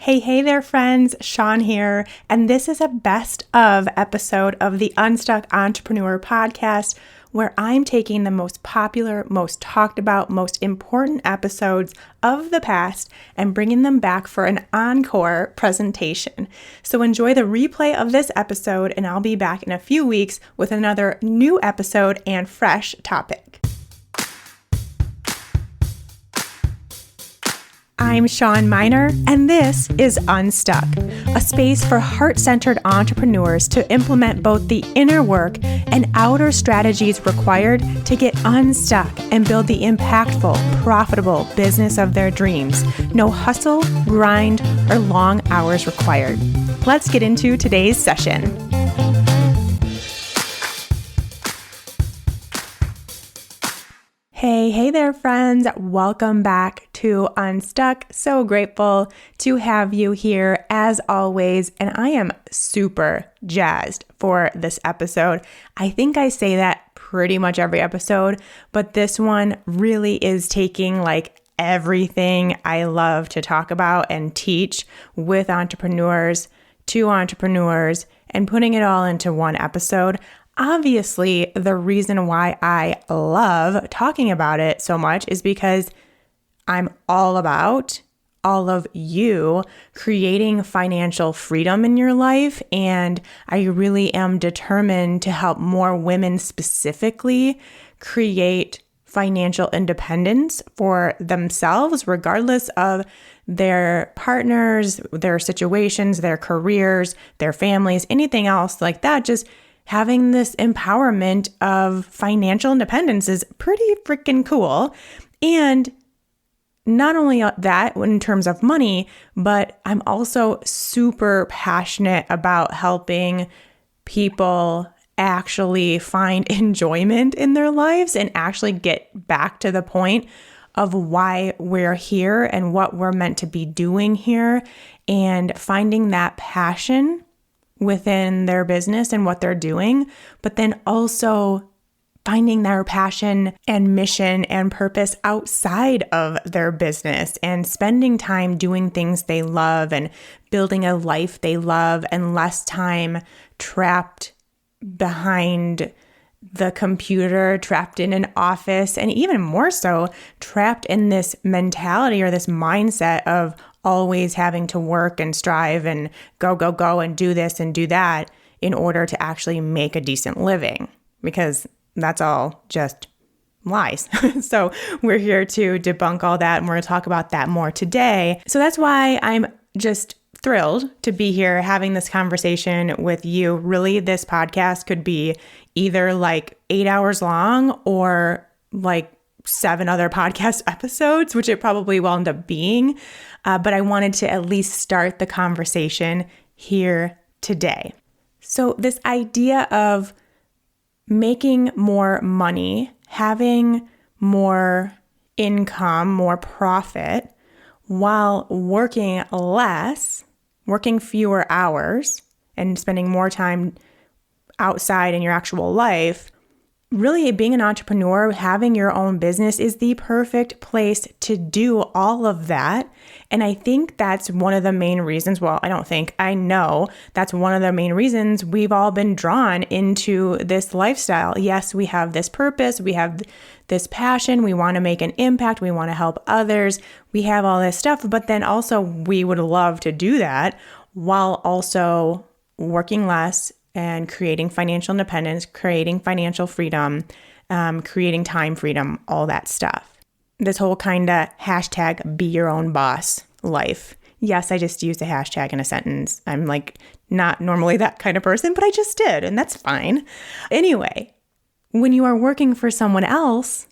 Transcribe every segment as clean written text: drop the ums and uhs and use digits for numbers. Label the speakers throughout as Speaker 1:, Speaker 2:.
Speaker 1: Hey there, friends. Shawn here, and this is a best of episode of the Unstuck Entrepreneur podcast, where I'm taking the most popular, most talked about, most important episodes of the past and bringing them back for an encore presentation. So enjoy the replay of this episode, and I'll be back in a few weeks with another new episode and fresh topic. I'm Shawn Mynar, and this is Unstuck, a space for heart-centered entrepreneurs to implement both the inner work and outer strategies required to get unstuck and build the impactful, profitable business of their dreams. No hustle, grind, or long hours required. Let's get into today's session. Hey there, friends. Welcome back to Unstuck. So grateful to have you here as always. And I am super jazzed for this episode. I think I say that pretty much every episode, but this one really is taking everything I love to talk about and teach with entrepreneurs to entrepreneurs and putting it all into one episode. Obviously, the reason why I love talking about it so much is because I'm all about all of you creating financial freedom in your life. And I really am determined to help more women specifically create financial independence for themselves, regardless of their partners, their situations, their careers, their families, anything else like that. Just having this empowerment of financial independence is pretty freaking cool. And not only that in terms of money, but I'm also super passionate about helping people actually find enjoyment in their lives and actually get back to the point of why we're here and what we're meant to be doing here, and finding that passion within their business and what they're doing, but then also finding their passion and mission and purpose outside of their business and spending time doing things they love and building a life they love, and less time trapped behind the computer, trapped in an office, and even more so trapped in this mentality or this mindset of always having to work and strive and go and do this and do that in order to actually make a decent living, because that's all just lies. So we're here to debunk all that, and we're going to talk about that more today. So that's why I'm just thrilled to be here having this conversation with you. Really, this podcast could be either 8 hours long or 7 other podcast episodes, which it probably will end up being. But I wanted to at least start the conversation here today. So this idea of making more money, having more income, more profit, while working less, working fewer hours, and spending more time outside in your actual life, really being an entrepreneur, having your own business is the perfect place to do all of that. And I think that's one of the main reasons, I know that's one of the main reasons we've all been drawn into this lifestyle. Yes, we have this purpose, we have this passion, we want to make an impact, we want to help others, we have all this stuff, but then also we would love to do that while also working less and creating financial independence, creating financial freedom, creating time freedom, all that stuff. This whole kind of hashtag be your own boss life. Yes, I just used a hashtag in a sentence. I'm not normally that kind of person, but I just did, and that's fine. Anyway, when you are working for someone else,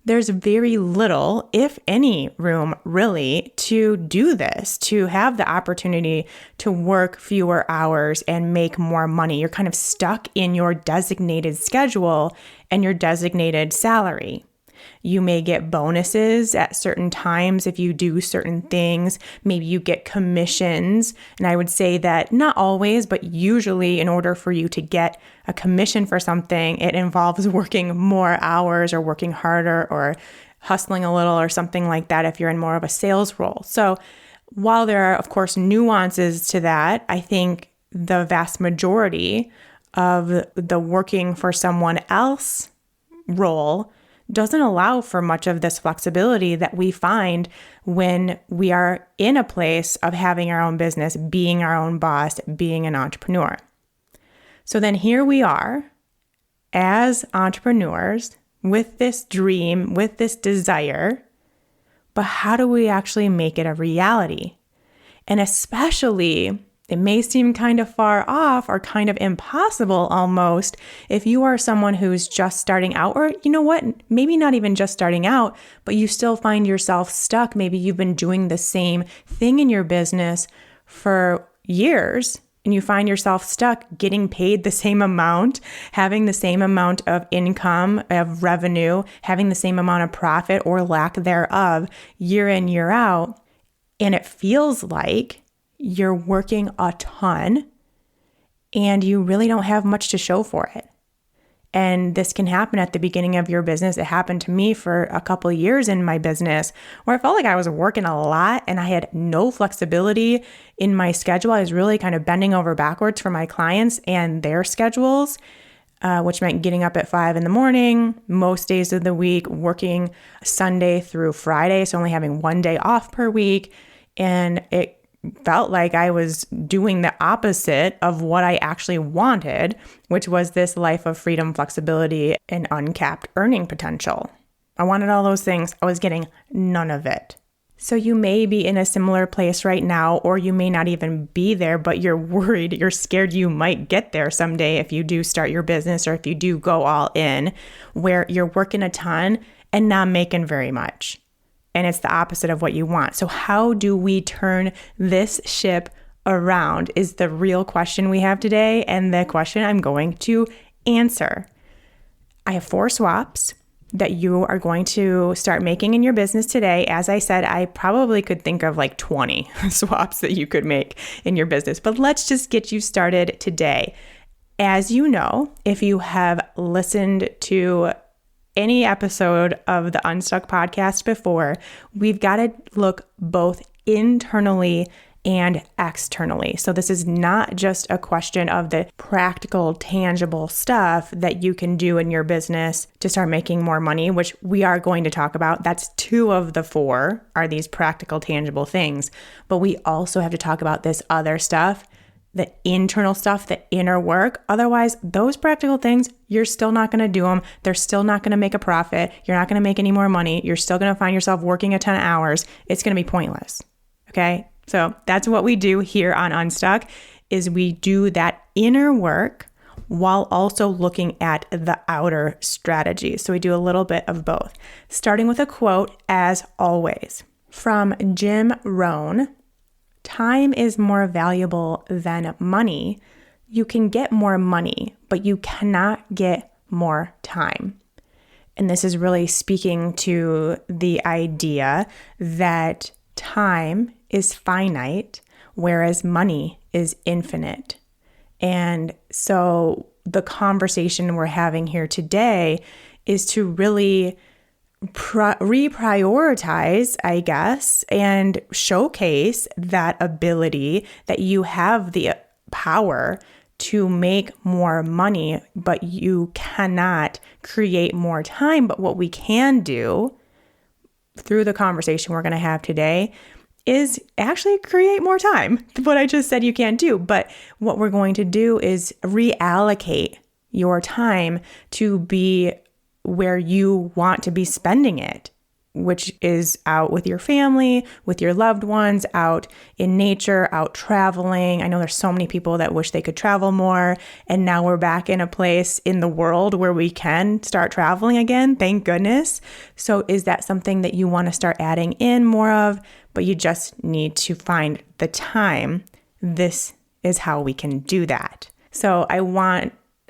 Speaker 1: there's very little, if any, room really to do this, to have the opportunity to work fewer hours and make more money. You're kind of stuck in your designated schedule and your designated salary. You may get bonuses at certain times if you do certain things. Maybe you get commissions. And I would say that not always, but usually in order for you to get a commission for something, it involves working more hours or working harder or hustling a little or something like that if you're in more of a sales role. So While there are, of course, nuances to that, I think the vast majority of the working for someone else role doesn't allow for much of this flexibility that we find when we are in a place of having our own business, being our own boss, being an entrepreneur. So then here we are as entrepreneurs with this dream, with this desire, but how do we actually make it a reality? And especially, it may seem kind of far off or kind of impossible almost if you are someone who's just starting out, or you know what, maybe not even just starting out, but you still find yourself stuck. Maybe you've been doing the same thing in your business for years and you find yourself stuck getting paid the same amount, having the same amount of income, of revenue, having the same amount of profit or lack thereof year in, year out. And it feels like you're working a ton and you really don't have much to show for it. And this can happen at the beginning of your business. It happened to me for a couple of years in my business where I felt like I was working a lot and I had no flexibility in my schedule. I was really kind of bending over backwards for my clients and their schedules, which meant getting up at 5 a.m, most days of the week, working Sunday through Friday. So only having one day off per week. And it felt like I was doing the opposite of what I actually wanted, which was this life of freedom, flexibility, and uncapped earning potential. I wanted all those things. I was getting none of it. So you may be in a similar place right now, or you may not even be there, but you're worried, you're scared you might get there someday if you do start your business or if you do go all in, where you're working a ton and not making very much. And it's the opposite of what you want. So how do we turn this ship around is the real question we have today, and the question I'm going to answer. I have 4 swaps that you are going to start making in your business today. As I said, I probably could think of like 20 swaps that you could make in your business, but let's just get you started today. As you know, if you have listened to any episode of the Unstuck podcast before, we've got to look both internally and externally. So this is not just a question of the practical, tangible stuff that you can do in your business to start making more money, which we are going to talk about. That's 2 of the 4 are these practical, tangible things. But we also have to talk about this other stuff, the internal stuff, the inner work. Otherwise, those practical things, you're still not going to do them. They're still not going to make a profit. You're not going to make any more money. You're still going to find yourself working a ton of hours. It's going to be pointless. Okay? So that's what we do here on Unstuck, is we do that inner work while also looking at the outer strategy. So we do a little bit of both. Starting with a quote, as always, from Jim Rohn. Time is more valuable than money. You can get more money, but you cannot get more time. And this is really speaking to the idea that time is finite, whereas money is infinite. And so the conversation we're having here today is to really reprioritize, I guess, and showcase that ability that you have the power to make more money, but you cannot create more time. But what we can do through the conversation we're going to have today is actually create more time. What I just said you can't do. But what we're going to do is reallocate your time to be where you want to be spending it, which is out with your family, with your loved ones, out in nature, out traveling. I know there's so many people that wish they could travel more, and now we're back in a place in the world where we can start traveling again, thank goodness. So is that something that you want to start adding in more of, but you just need to find the time? This is how we can do that. So I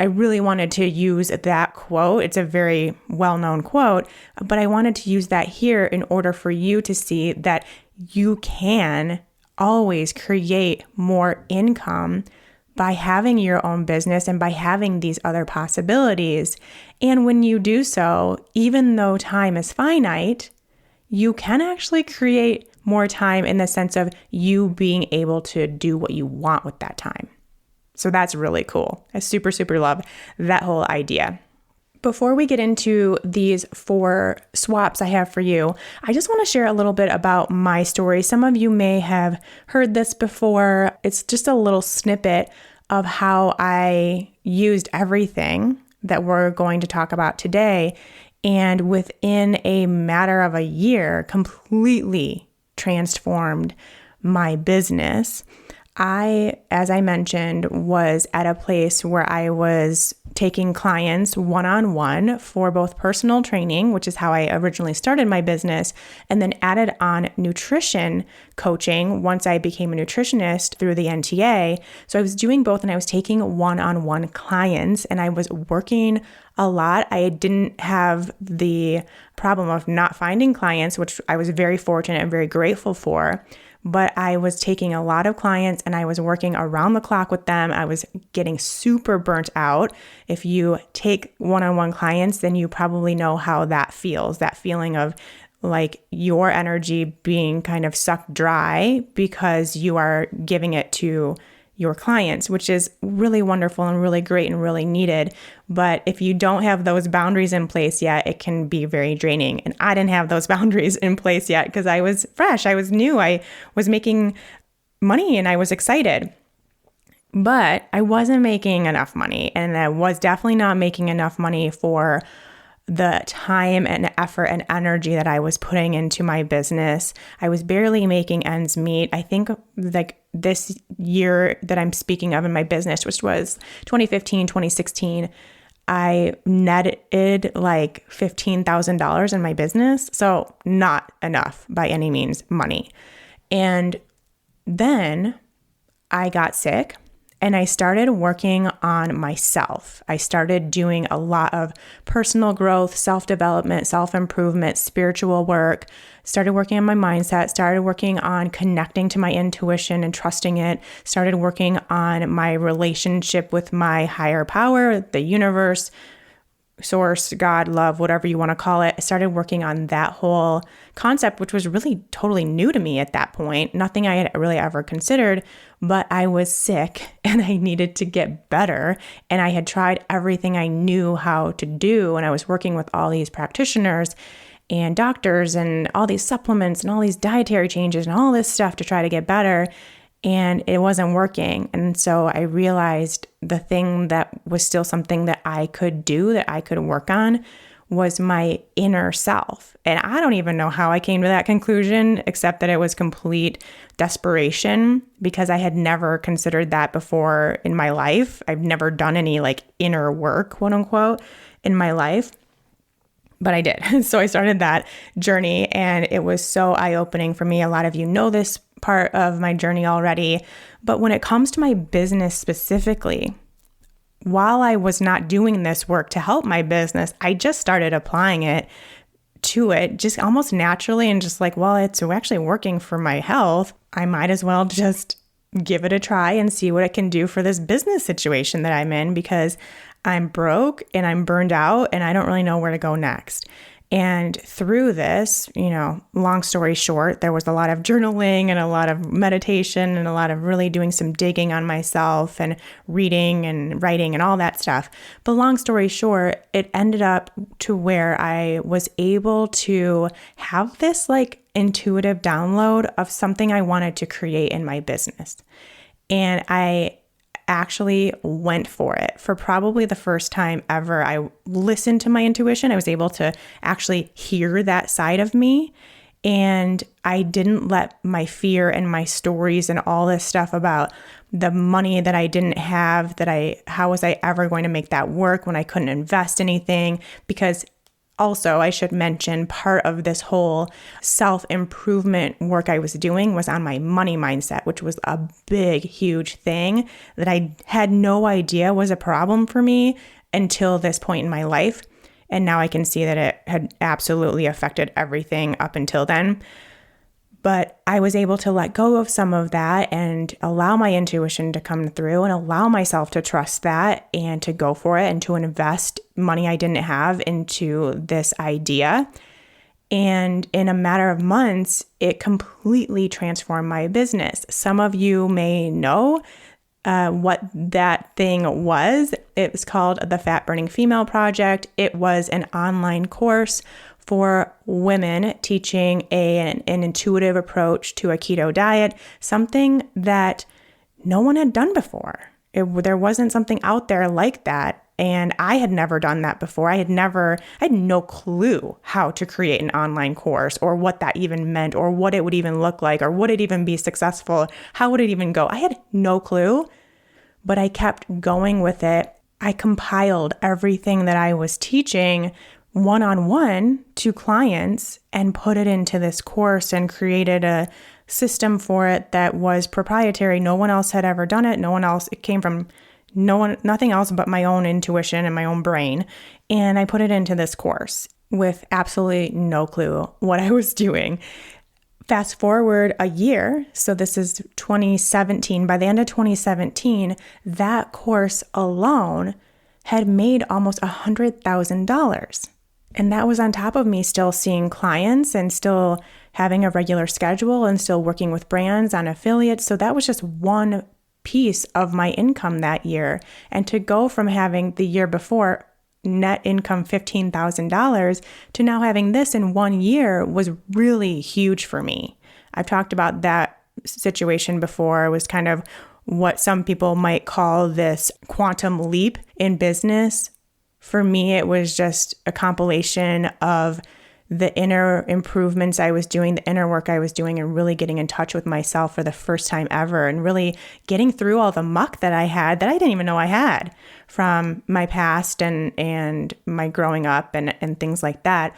Speaker 1: really wanted to use that quote. It's a very well-known quote, but I wanted to use that here in order for you to see that you can always create more income by having your own business and by having these other possibilities. And when you do so, even though time is finite, you can actually create more time in the sense of you being able to do what you want with that time. So that's really cool. I super, super love that whole idea. Before we get into these 4 swaps I have for you, I just want to share a little bit about my story. Some of you may have heard this before. It's just a little snippet of how I used everything that we're going to talk about today, and within a matter of a year, completely transformed my business. I, as I mentioned, was at a place where I was taking clients one-on-one for both personal training, which is how I originally started my business, and then added on nutrition coaching once I became a nutritionist through the NTA. So I was doing both, and I was taking one-on-one clients, and I was working a lot. I didn't have the problem of not finding clients, which I was very fortunate and very grateful for. But I was taking a lot of clients and I was working around the clock with them. I was getting super burnt out. If you take one-on-one clients, then you probably know how that feels, that feeling of like your energy being kind of sucked dry because you are giving it to your clients, which is really wonderful and really great and really needed. But if you don't have those boundaries in place yet, it can be very draining. And I didn't have those boundaries in place yet because I was fresh. I was new. I was making money and I was excited. But I wasn't making enough money, and I was definitely not making enough money for the time and effort and energy that I was putting into my business. I was barely making ends meet. I think like this year that I'm speaking of in my business, which was 2015, 2016, I netted like $15,000 in my business. So not enough by any means money. And then I got sick. And I started working on myself. I started doing a lot of personal growth, self-development, self-improvement, spiritual work, started working on my mindset, started working on connecting to my intuition and trusting it, started working on my relationship with my higher power, the universe, source, God, love, whatever you want to call it. I started working on that whole concept, which was really totally new to me at that point. Nothing I had really ever considered, but I was sick and I needed to get better. And I had tried everything I knew how to do. And I was working with all these practitioners and doctors and all these supplements and all these dietary changes and all this stuff to try to get better. And it wasn't working. And so I realized the thing that was still something that I could do, that I could work on, was my inner self. And I don't even know how I came to that conclusion, except that it was complete desperation because I had never considered that before in my life. I've never done any like inner work, quote unquote, in my life. But I did. So I started that journey and it was so eye-opening for me. A lot of you know this part of my journey already. But when it comes to my business specifically, while I was not doing this work to help my business, I just started applying it to it just almost naturally and just like, well, it's actually working for my health. I might as well just give it a try and see what it can do for this business situation that I'm in because I'm broke and I'm burned out and I don't really know where to go next. And through this, long story short, there was a lot of journaling and a lot of meditation and a lot of really doing some digging on myself and reading and writing and all that stuff. But long story short, it ended up to where I was able to have this like intuitive download of something I wanted to create in my business. And I actually went for it. For probably the first time ever, I listened to my intuition. I was able to actually hear that side of me. And I didn't let my fear and my stories and all this stuff about the money that I didn't have, how was I ever going to make that work when I couldn't invest anything? Because also, I should mention part of this whole self-improvement work I was doing was on my money mindset, which was a big, huge thing that I had no idea was a problem for me until this point in my life. And now I can see that it had absolutely affected everything up until then. But I was able to let go of some of that and allow my intuition to come through and allow myself to trust that and to go for it and to invest money I didn't have into this idea. And in a matter of months, it completely transformed my business. Some of you may know what that thing was. It was called the Fat Burning Female Project. It was an online course for women teaching an intuitive approach to a keto diet, something that no one had done before. There wasn't something out there like that. And I had never done that before. I had no clue how to create an online course or what that even meant or what it would even look like or would it even be successful? How would it even go? I had no clue, but I kept going with it. I compiled everything that I was teaching one-on-one to clients and put it into this course and created a system for it that was proprietary. No one else had ever done it. It came from nothing else but my own intuition and my own brain. And I put it into this course with absolutely no clue what I was doing. Fast forward a year, so this is 2017. By the end of 2017, that course alone had made almost $100,000. And that was on top of me still seeing clients and still having a regular schedule and still working with brands on affiliates. So that was just one piece of my income that year. And to go from having the year before net income $15,000 to now having this in 1 year was really huge for me. I've talked about that situation before. It was kind of what some people might call this quantum leap in business. For me, it was just a compilation of the inner improvements I was doing, the inner work I was doing, and really getting in touch with myself for the first time ever, and really getting through all the muck that I had that I didn't even know I had from my past and my growing up and things like that.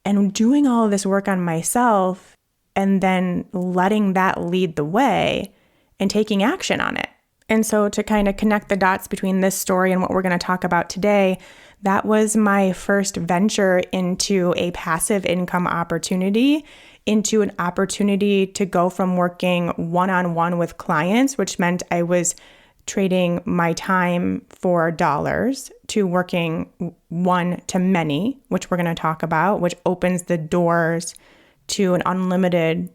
Speaker 1: And doing all of this work on myself and then letting that lead the way and taking action on it. And so to kind of connect the dots between this story and what we're going to talk about today, that was my first venture into a passive income opportunity, into an opportunity to go from working one-on-one with clients, which meant I was trading my time for dollars, to working one-to-many, which we're going to talk about, which opens the doors to an unlimited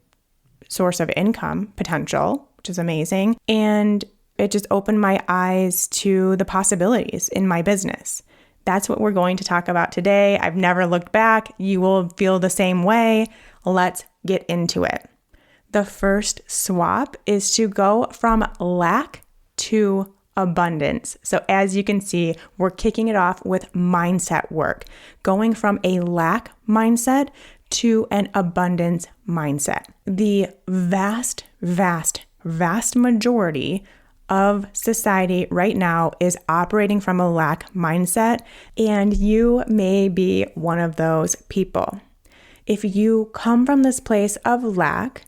Speaker 1: source of income potential, which is amazing. And it just opened my eyes to the possibilities in my business. That's what we're going to talk about today. I've never looked back. You will feel the same way. Let's get into it. The first swap is to go from lack to abundance. So as you can see, we're kicking it off with mindset work, going from a lack mindset to an abundance mindset. The vast majority of society right now is operating from a lack mindset, and you may be one of those people. If you come from this place of lack,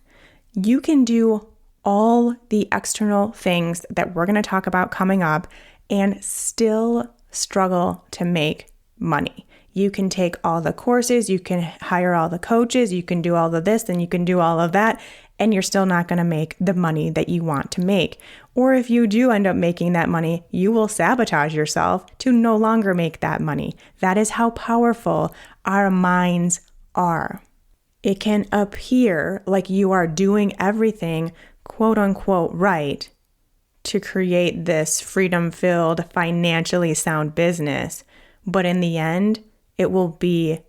Speaker 1: you can do all the external things that we're going to talk about coming up and still struggle to make money. You can take all the courses, you can hire all the coaches, you can do all of this, and you can do all of that, and you're still not going to make the money that you want to make. Or if you do end up making that money, you will sabotage yourself to no longer make that money. That is how powerful our minds are. It can appear like you are doing everything, quote unquote, right to create this freedom-filled, financially sound business. But in the end, it will be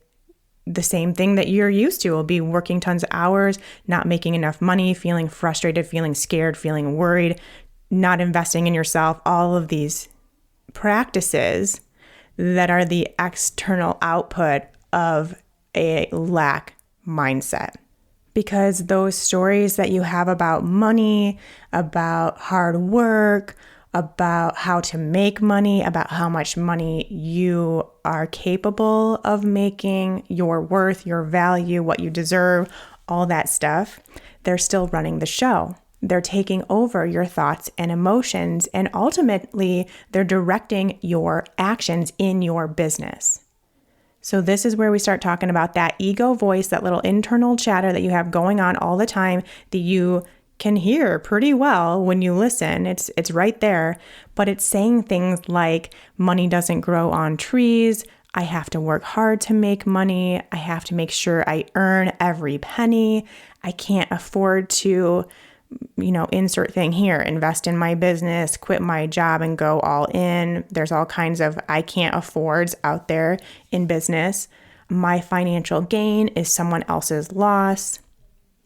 Speaker 1: the same thing that you're used to. It'll be working tons of hours, not making enough money, feeling frustrated, feeling scared, feeling worried, not investing in yourself, all of these practices that are the external output of a lack mindset. Because those stories that you have about money, about hard work, about how to make money, about how much money you are capable of making, your worth, your value, what you deserve, all that stuff, they're still running the show. They're taking over your thoughts and emotions, and ultimately, they're directing your actions in your business. So this is where we start talking about that ego voice, that little internal chatter that you have going on all the time that you can hear pretty well when you listen. It's right there, but it's saying things like money doesn't grow on trees, I have to work hard to make money. I have to make sure I earn every penny. I can't afford to, insert thing here, invest in my business, quit my job and go all in. There's all kinds of I can't affords out there in business. My financial gain is someone else's loss.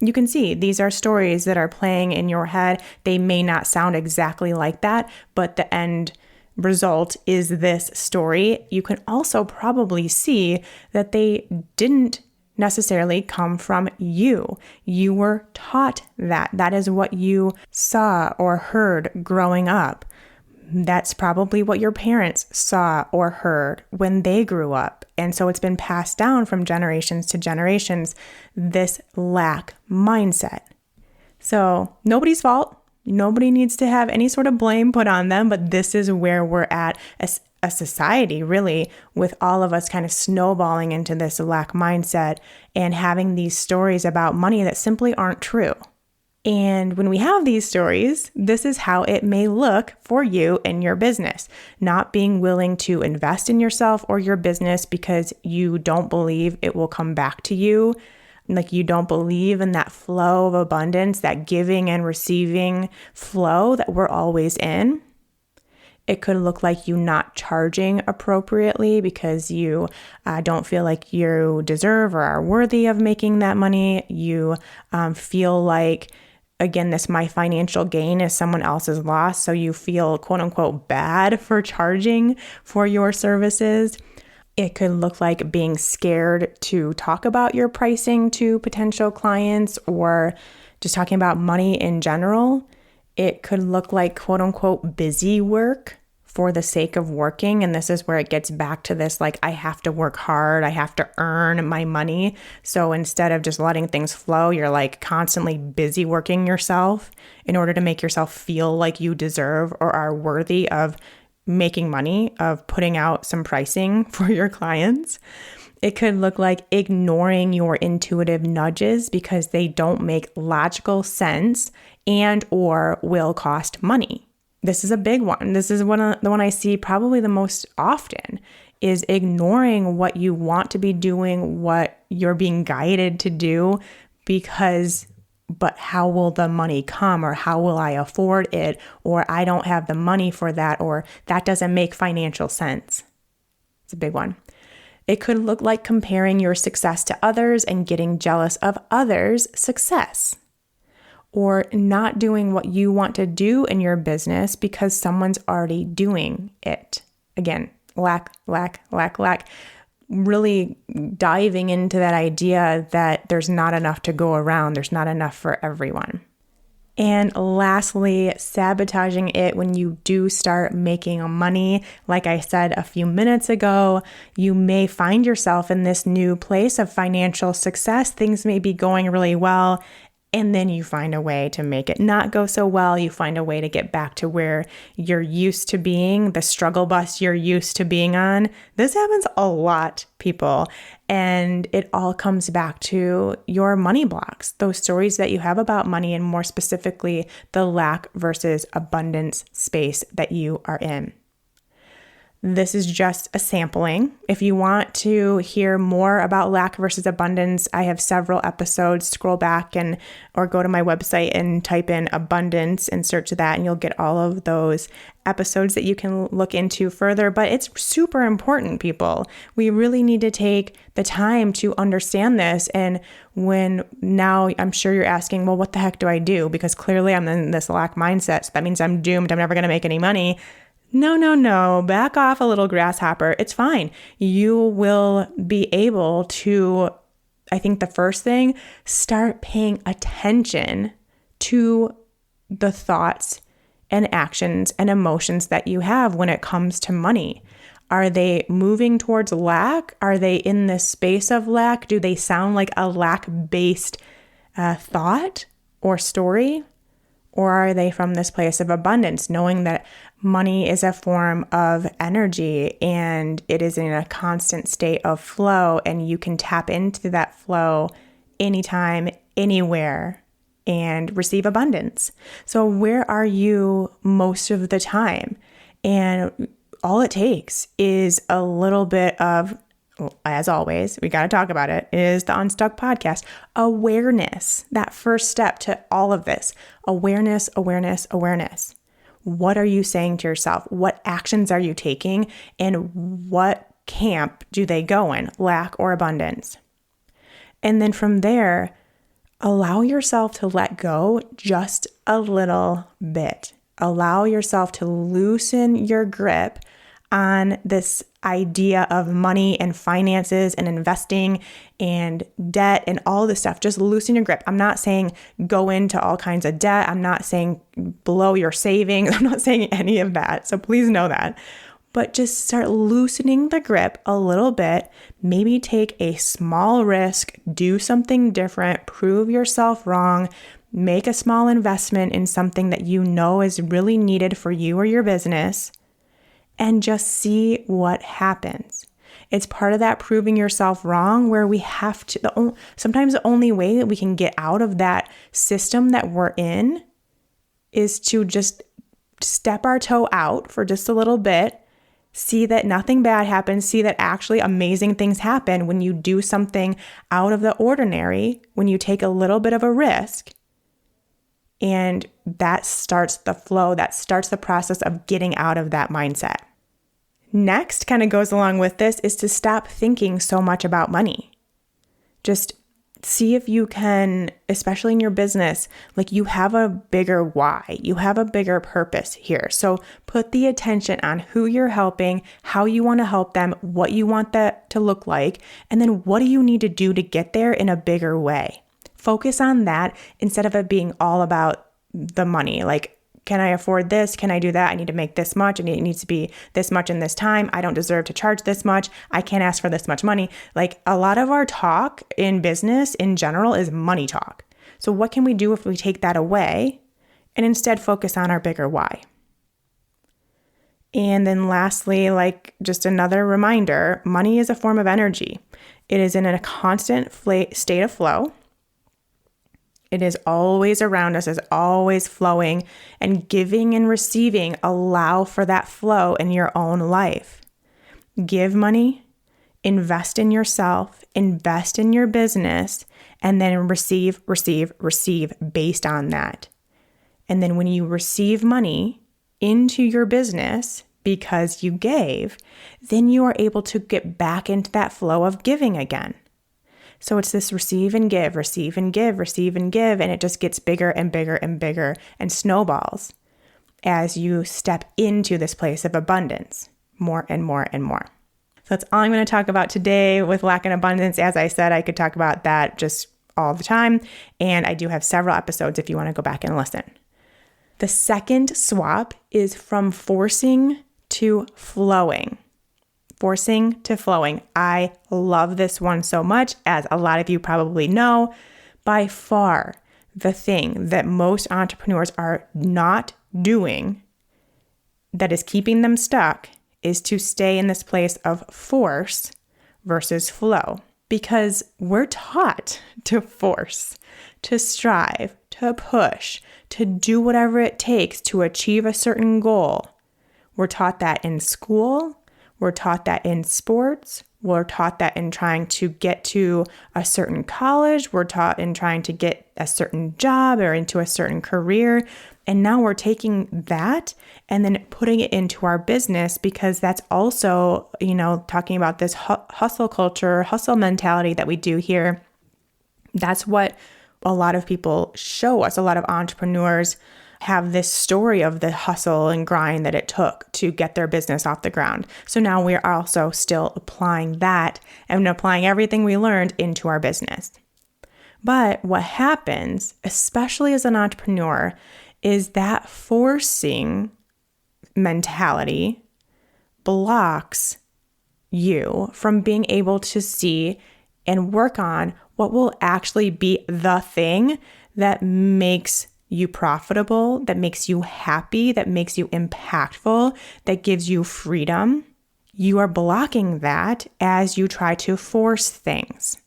Speaker 1: You can see these are stories that are playing in your head. They may not sound exactly like that, but the end result is this story. You can also probably see that they didn't necessarily come from you. You were taught that. That is what you saw or heard growing up. That's probably what your parents saw or heard when they grew up. And so it's been passed down from generations to generations, this lack mindset. So nobody's fault. Nobody needs to have any sort of blame put on them, but this is where we're at as a society, really, with all of us kind of snowballing into this lack mindset and having these stories about money that simply aren't true. And when we have these stories, this is how it may look for you in your business. Not being willing to invest in yourself or your business because you don't believe it will come back to you. Like you don't believe in that flow of abundance, that giving and receiving flow that we're always in. It could look like you not charging appropriately because you don't feel like you deserve or are worthy of making that money. You feel like, again, my financial gain is someone else's loss. So you feel quote unquote bad for charging for your services. It could look like being scared to talk about your pricing to potential clients or just talking about money in general. It could look like quote unquote busy work for the sake of working. And this is where it gets back to this, like, I have to work hard. I have to earn my money. So instead of just letting things flow, you're like constantly busy working yourself in order to make yourself feel like you deserve or are worthy of making money, of putting out some pricing for your clients. It could look like ignoring your intuitive nudges because they don't make logical sense and or will cost money. This is a big one. This is the one I see probably the most often, is ignoring what you want to be doing, what you're being guided to do, but how will the money come, or how will I afford it, or I don't have the money for that, or that doesn't make financial sense. It's a big one. It could look like comparing your success to others and getting jealous of others' success, or not doing what you want to do in your business because someone's already doing it. Again, lack. Really diving into that idea that there's not enough to go around. There's not enough for everyone. And lastly, sabotaging it when you do start making money. Like I said a few minutes ago, you may find yourself in this new place of financial success. Things may be going really well. And then you find a way to make it not go so well. You find a way to get back to where you're used to being, the struggle bus you're used to being on. This happens a lot, people. And it all comes back to your money blocks, those stories that you have about money, and more specifically, the lack versus abundance space that you are in. This is just a sampling. If you want to hear more about lack versus abundance, I have several episodes. Scroll back or go to my website and type in abundance and search that, and you'll get all of those episodes that you can look into further. But it's super important, people. We really need to take the time to understand this. And now I'm sure you're asking, well, what the heck do I do? Because clearly I'm in this lack mindset. So that means I'm doomed. I'm never going to make any money. No. Back off a little, grasshopper. It's fine. You will be able to, I think the first thing, start paying attention to the thoughts and actions and emotions that you have when it comes to money. Are they moving towards lack? Are they in this space of lack? Do they sound like a lack-based thought or story? Or are they from this place of abundance, knowing that money is a form of energy and it is in a constant state of flow, and you can tap into that flow anytime, anywhere, and receive abundance? So where are you most of the time? And all it takes is a little bit of, as always, we got to talk about it, is the Unstuck podcast. Awareness, that first step to all of this. Awareness, awareness, awareness. What are you saying to yourself? What actions are you taking? And what camp do they go in, lack or abundance? And then from there, allow yourself to let go just a little bit. Allow yourself to loosen your grip on this idea of money and finances and investing and debt and all this stuff. Just loosen your grip. I'm not saying go into all kinds of debt. I'm not saying blow your savings. I'm not saying any of that. So please know that. But just start loosening the grip a little bit. Maybe take a small risk, do something different, prove yourself wrong, make a small investment in something that you know is really needed for you or your business, and just see what happens. It's part of that proving yourself wrong where we have to, sometimes the only way that we can get out of that system that we're in is to just step our toe out for just a little bit, see that nothing bad happens, see that actually amazing things happen when you do something out of the ordinary, when you take a little bit of a risk. And that starts the flow, that starts the process of getting out of that mindset. Next, kind of goes along with this, is to stop thinking so much about money. Just see if you can, especially in your business, like you have a bigger why, you have a bigger purpose here. So put the attention on who you're helping, how you want to help them, what you want that to look like, and then what do you need to do to get there in a bigger way. Focus on that instead of it being all about the money. Like, can I afford this? Can I do that? I need to make this much. And it needs to be this much in this time. I don't deserve to charge this much. I can't ask for this much money. Like, a lot of our talk in business in general is money talk. So what can we do if we take that away and instead focus on our bigger why? And then lastly, like just another reminder, money is a form of energy. It is in a constant state of flow. It is always around us, is always flowing, and giving and receiving allow for that flow in your own life. Give money, invest in yourself, invest in your business, and then receive based on that. And then when you receive money into your business because you gave, then you are able to get back into that flow of giving again. So it's this receive and give, receive and give, receive and give, and it just gets bigger and bigger and bigger and snowballs as you step into this place of abundance, more and more and more. So that's all I'm going to talk about today with lack and abundance. As I said, I could talk about that just all the time, and I do have several episodes if you want to go back and listen. The second swap is from forcing to flowing. Forcing to flowing. I love this one so much, as a lot of you probably know. By far, the thing that most entrepreneurs are not doing that is keeping them stuck is to stay in this place of force versus flow. Because we're taught to force, to strive, to push, to do whatever it takes to achieve a certain goal. We're taught that in school. We're taught that in sports. We're taught that in trying to get to a certain college. We're taught in trying to get a certain job or into a certain career. And now we're taking that and then putting it into our business, because that's also, talking about this hustle culture, hustle mentality that we do here. That's what a lot of people show us. A lot of entrepreneurs have this story of the hustle and grind that it took to get their business off the ground. So now we're also still applying that and applying everything we learned into our business. But what happens, especially as an entrepreneur, is that forcing mentality blocks you from being able to see and work on what will actually be the thing that makes you profitable, that makes you happy, that makes you impactful, that gives you freedom. You are blocking that as you try to force things.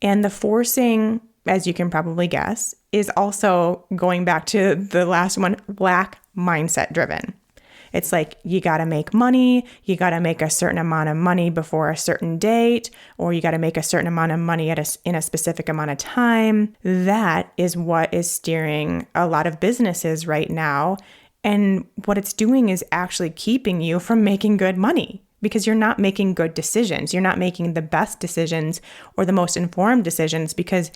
Speaker 1: And the forcing, as you can probably guess, is also going back to the last one, lack mindset driven. It's like, you got to make money, you got to make a certain amount of money before a certain date, or you got to make a certain amount of money in a specific amount of time. That is what is steering a lot of businesses right now. And what it's doing is actually keeping you from making good money, because you're not making good decisions. You're not making the best decisions or the most informed decisions, because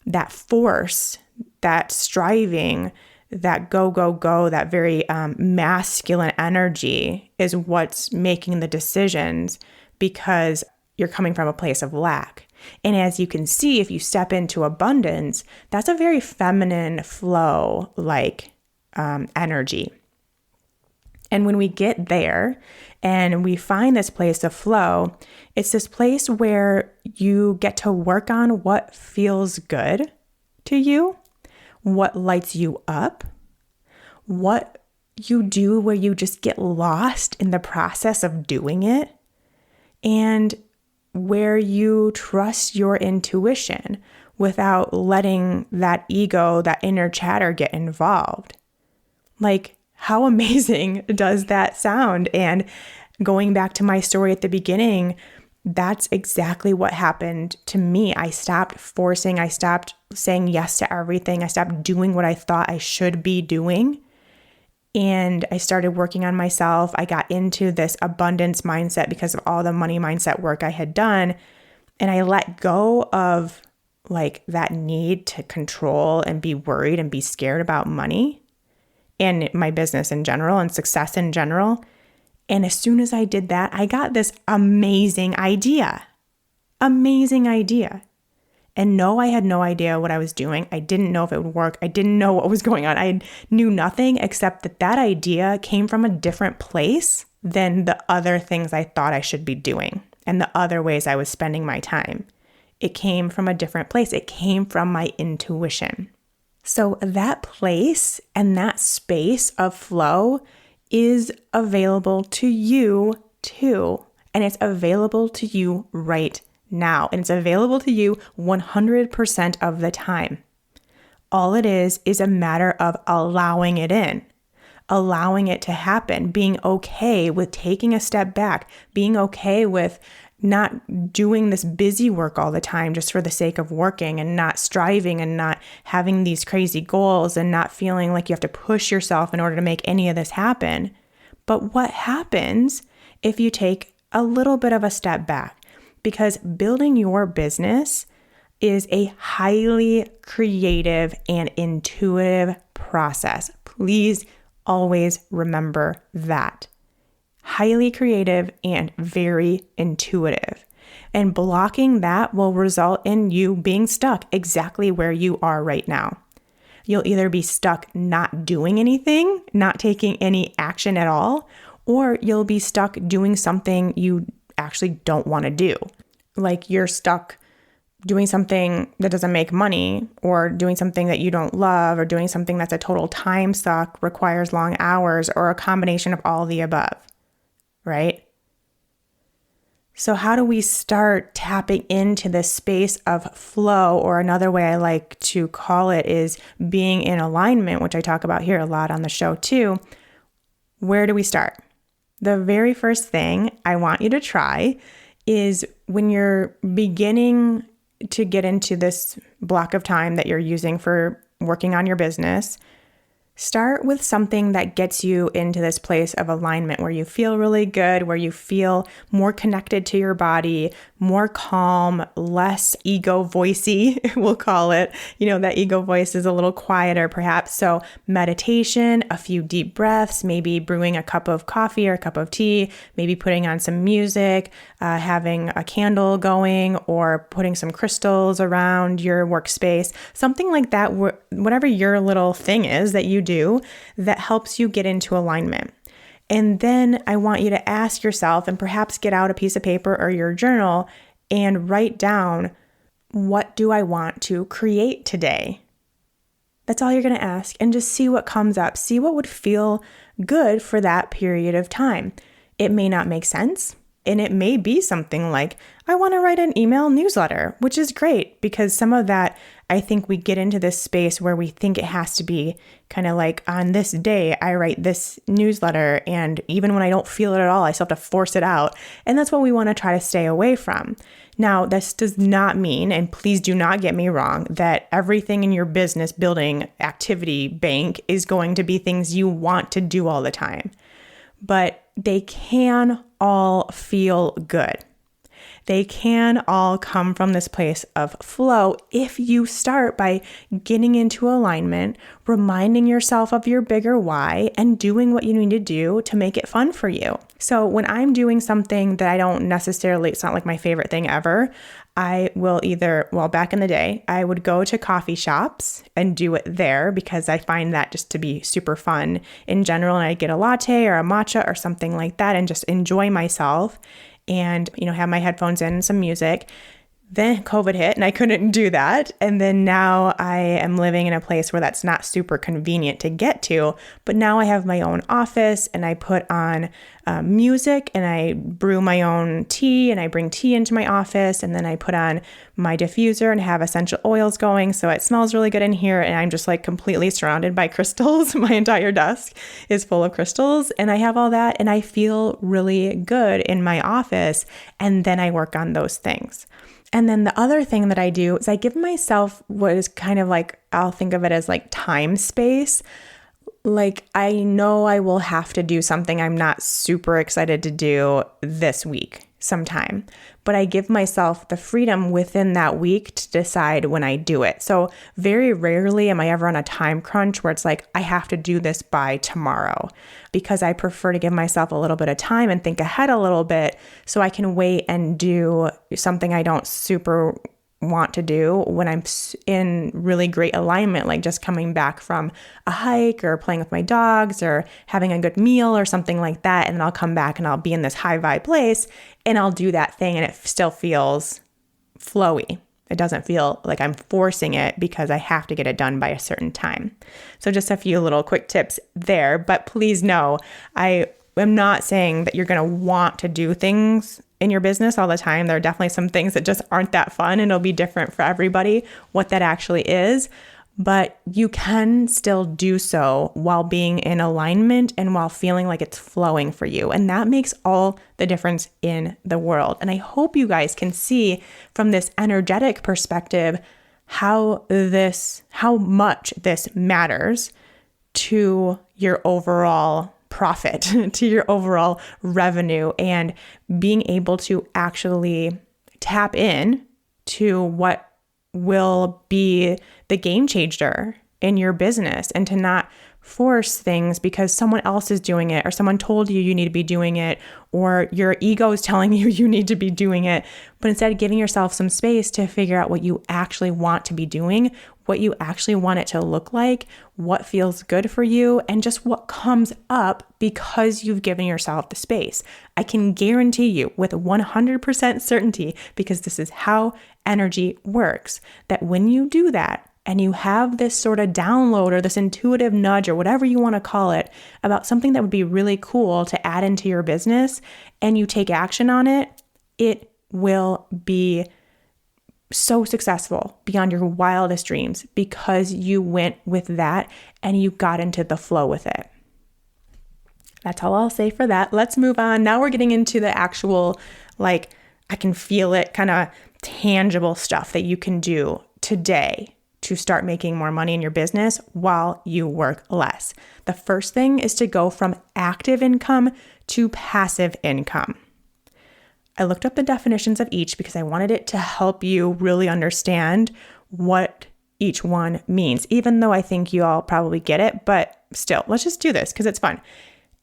Speaker 1: that force, that striving, that go, that very masculine energy is what's making the decisions, because you're coming from a place of lack. And as you can see, if you step into abundance, that's a very feminine flow like energy. And when we get there and we find this place of flow, it's this place where you get to work on what feels good to you, what lights you up, what you do where you just get lost in the process of doing it, and where you trust your intuition without letting that ego, that inner chatter get involved. Like, how amazing does that sound? And going back to my story at the beginning, that's exactly what happened to me. I stopped forcing. I stopped saying yes to everything. I stopped doing what I thought I should be doing. And I started working on myself. I got into this abundance mindset because of all the money mindset work I had done. And I let go of like that need to control and be worried and be scared about money and my business in general and success in general. And as soon as I did that, I got this amazing idea. And no, I had no idea what I was doing. I didn't know if it would work. I didn't know what was going on. I knew nothing except that idea came from a different place than the other things I thought I should be doing and the other ways I was spending my time. It came from a different place. It came from my intuition. So that place and that space of flow is available to you too. And it's available to you right now. And it's available to you 100% of the time. All it is a matter of allowing it in, allowing it to happen, being okay with taking a step back, being okay with not doing this busy work all the time just for the sake of working, and not striving and not having these crazy goals and not feeling like you have to push yourself in order to make any of this happen. But what happens if you take a little bit of a step back? Because building your business is a highly creative and intuitive process. Please always remember that. Highly creative and very intuitive. And blocking that will result in you being stuck exactly where you are right now. You'll either be stuck not doing anything, not taking any action at all, or you'll be stuck doing something you actually don't want to do. Like you're stuck doing something that doesn't make money, or doing something that you don't love, or doing something that's a total time suck, requires long hours, or a combination of all the above. Right? So how do we start tapping into this space of flow, or another way I like to call it is being in alignment, which I talk about here a lot on the show too. Where do we start? The very first thing I want you to try is when you're beginning to get into this block of time that you're using for working on your business, start with something that gets you into this place of alignment where you feel really good, where you feel more connected to your body, more calm, less ego voicey, we'll call it. You know, that ego voice is a little quieter perhaps. So meditation, a few deep breaths, maybe brewing a cup of coffee or a cup of tea, maybe putting on some music, having a candle going, or putting some crystals around your workspace, something like that, whatever your little thing is that you do that helps you get into alignment. And then I want you to ask yourself, and perhaps get out a piece of paper or your journal and write down, what do I want to create today? That's all you're going to ask, and just see what comes up. See what would feel good for that period of time. It may not make sense. And it may be something like, I want to write an email newsletter, which is great because some of that I think we get into this space where we think it has to be kind of like, on this day, I write this newsletter. And even when I don't feel it at all, I still have to force it out. And that's what we want to try to stay away from. Now, this does not mean, and please do not get me wrong, that everything in your business building activity bank is going to be things you want to do all the time. But they can all feel good. They can all come from this place of flow if you start by getting into alignment, reminding yourself of your bigger why, and doing what you need to do to make it fun for you. So when I'm doing something that I don't necessarily, it's not like my favorite thing ever, I will back in the day, I would go to coffee shops and do it there because I find that just to be super fun in general. And I'd get a latte or a matcha or something like that and just enjoy myself and, have my headphones in and some music. Then COVID hit and I couldn't do that. And then now I am living in a place where that's not super convenient to get to. But now I have my own office and I put on music and I brew my own tea and I bring tea into my office. And then I put on my diffuser and have essential oils going. So it smells really good in here. And I'm just like completely surrounded by crystals. My entire desk is full of crystals and I have all that and I feel really good in my office. And then I work on those things. And then the other thing that I do is I give myself what is kind of like, I'll think of it as like time space. Like I know I will have to do something I'm not super excited to do this week sometime, but I give myself the freedom within that week to decide when I do it. So very rarely am I ever on a time crunch where it's like, I have to do this by tomorrow, because I prefer to give myself a little bit of time and think ahead a little bit so I can wait and do something I don't super want to do when I'm in really great alignment, like just coming back from a hike or playing with my dogs or having a good meal or something like that. And then I'll come back and I'll be in this high vibe place and I'll do that thing and it still feels flowy. It doesn't feel like I'm forcing it because I have to get it done by a certain time. So just a few little quick tips there, but please know, I am not saying that you're going to want to do things in your business all the time. There are definitely some things that just aren't that fun and it'll be different for everybody what that actually is, but you can still do so while being in alignment and while feeling like it's flowing for you. And that makes all the difference in the world. And I hope you guys can see from this energetic perspective how much this matters to your overall profit, to your overall revenue, and being able to actually tap in to what will be the game changer in your business and to not force things because someone else is doing it or someone told you you need to be doing it or your ego is telling you you need to be doing it, but instead giving yourself some space to figure out what you actually want to be doing, what you actually want it to look like, what feels good for you, and just what comes up because you've given yourself the space. I can guarantee you with 100% certainty, because this is how energy works, that when you do that, and you have this sort of download or this intuitive nudge or whatever you want to call it about something that would be really cool to add into your business and you take action on it, it will be so successful beyond your wildest dreams because you went with that and you got into the flow with it. That's all I'll say for that. Let's move on. Now we're getting into the actual, I can feel it, kind of tangible stuff that you can do today to start making more money in your business while you work less. The first thing is to go from active income to passive income. I looked up the definitions of each because I wanted it to help you really understand what each one means, even though I think you all probably get it, but still, let's just do this because it's fun.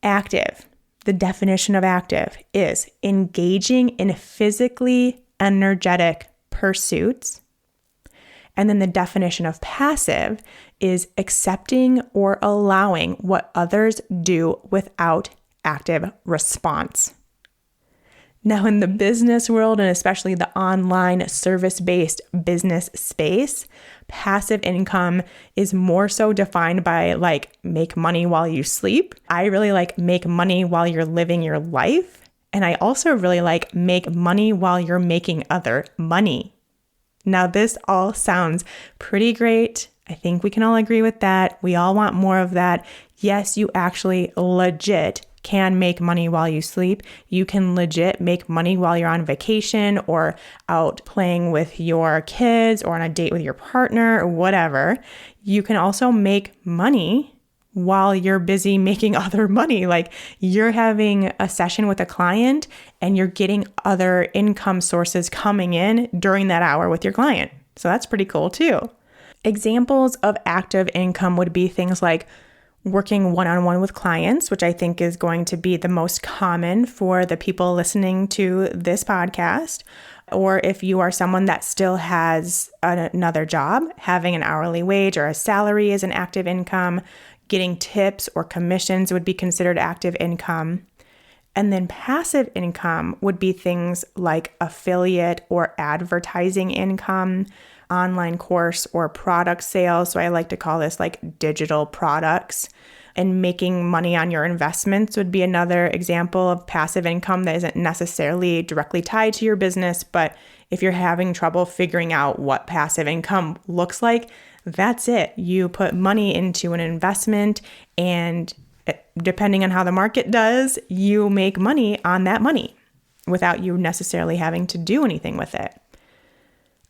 Speaker 1: Active. The definition of active is engaging in physically energetic pursuits. And then the definition of passive is accepting or allowing what others do without active response. Now, in the business world, and especially the online service-based business space, passive income is more so defined by make money while you sleep. I really like make money while you're living your life. And I also really like make money while you're making other money. Now, this all sounds pretty great. I think we can all agree with that. We all want more of that. Yes, you actually legit can make money while you sleep. You can legit make money while you're on vacation or out playing with your kids or on a date with your partner or whatever. You can also make money while you're busy making other money. Like you're having a session with a client and you're getting other income sources coming in during that hour with your client. So that's pretty cool too. Examples of active income would be things like working one-on-one with clients, which I think is going to be the most common for the people listening to this podcast. Or if you are someone that still has another job, having an hourly wage or a salary is an active income. Getting tips or commissions would be considered active income. And then passive income would be things like affiliate or advertising income, online course or product sales. So I like to call this like digital products. And making money on your investments would be another example of passive income that isn't necessarily directly tied to your business. But if you're having trouble figuring out what passive income looks like, that's it. You put money into an investment and depending on how the market does, you make money on that money without you necessarily having to do anything with it.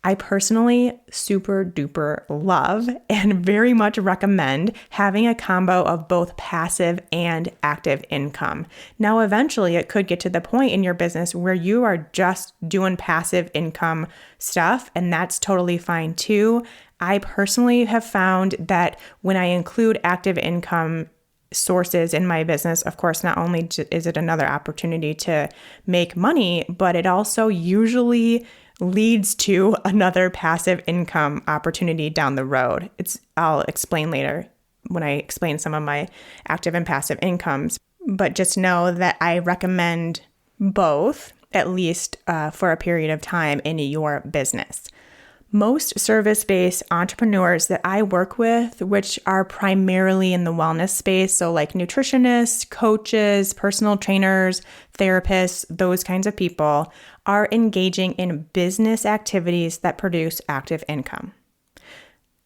Speaker 1: I personally super duper love and very much recommend having a combo of both passive and active income. Now, eventually it could get to the point in your business where you are just doing passive income stuff, and that's totally fine too. I personally have found that when I include active income sources in my business, of course, not only is it another opportunity to make money, but it also usually leads to another passive income opportunity down the road. I'll explain later when I explain some of my active and passive incomes, but just know that I recommend both, at least for a period of time in your business. Most service-based entrepreneurs that I work with, which are primarily in the wellness space, so like nutritionists, coaches, personal trainers, therapists, those kinds of people, are engaging in business activities that produce active income.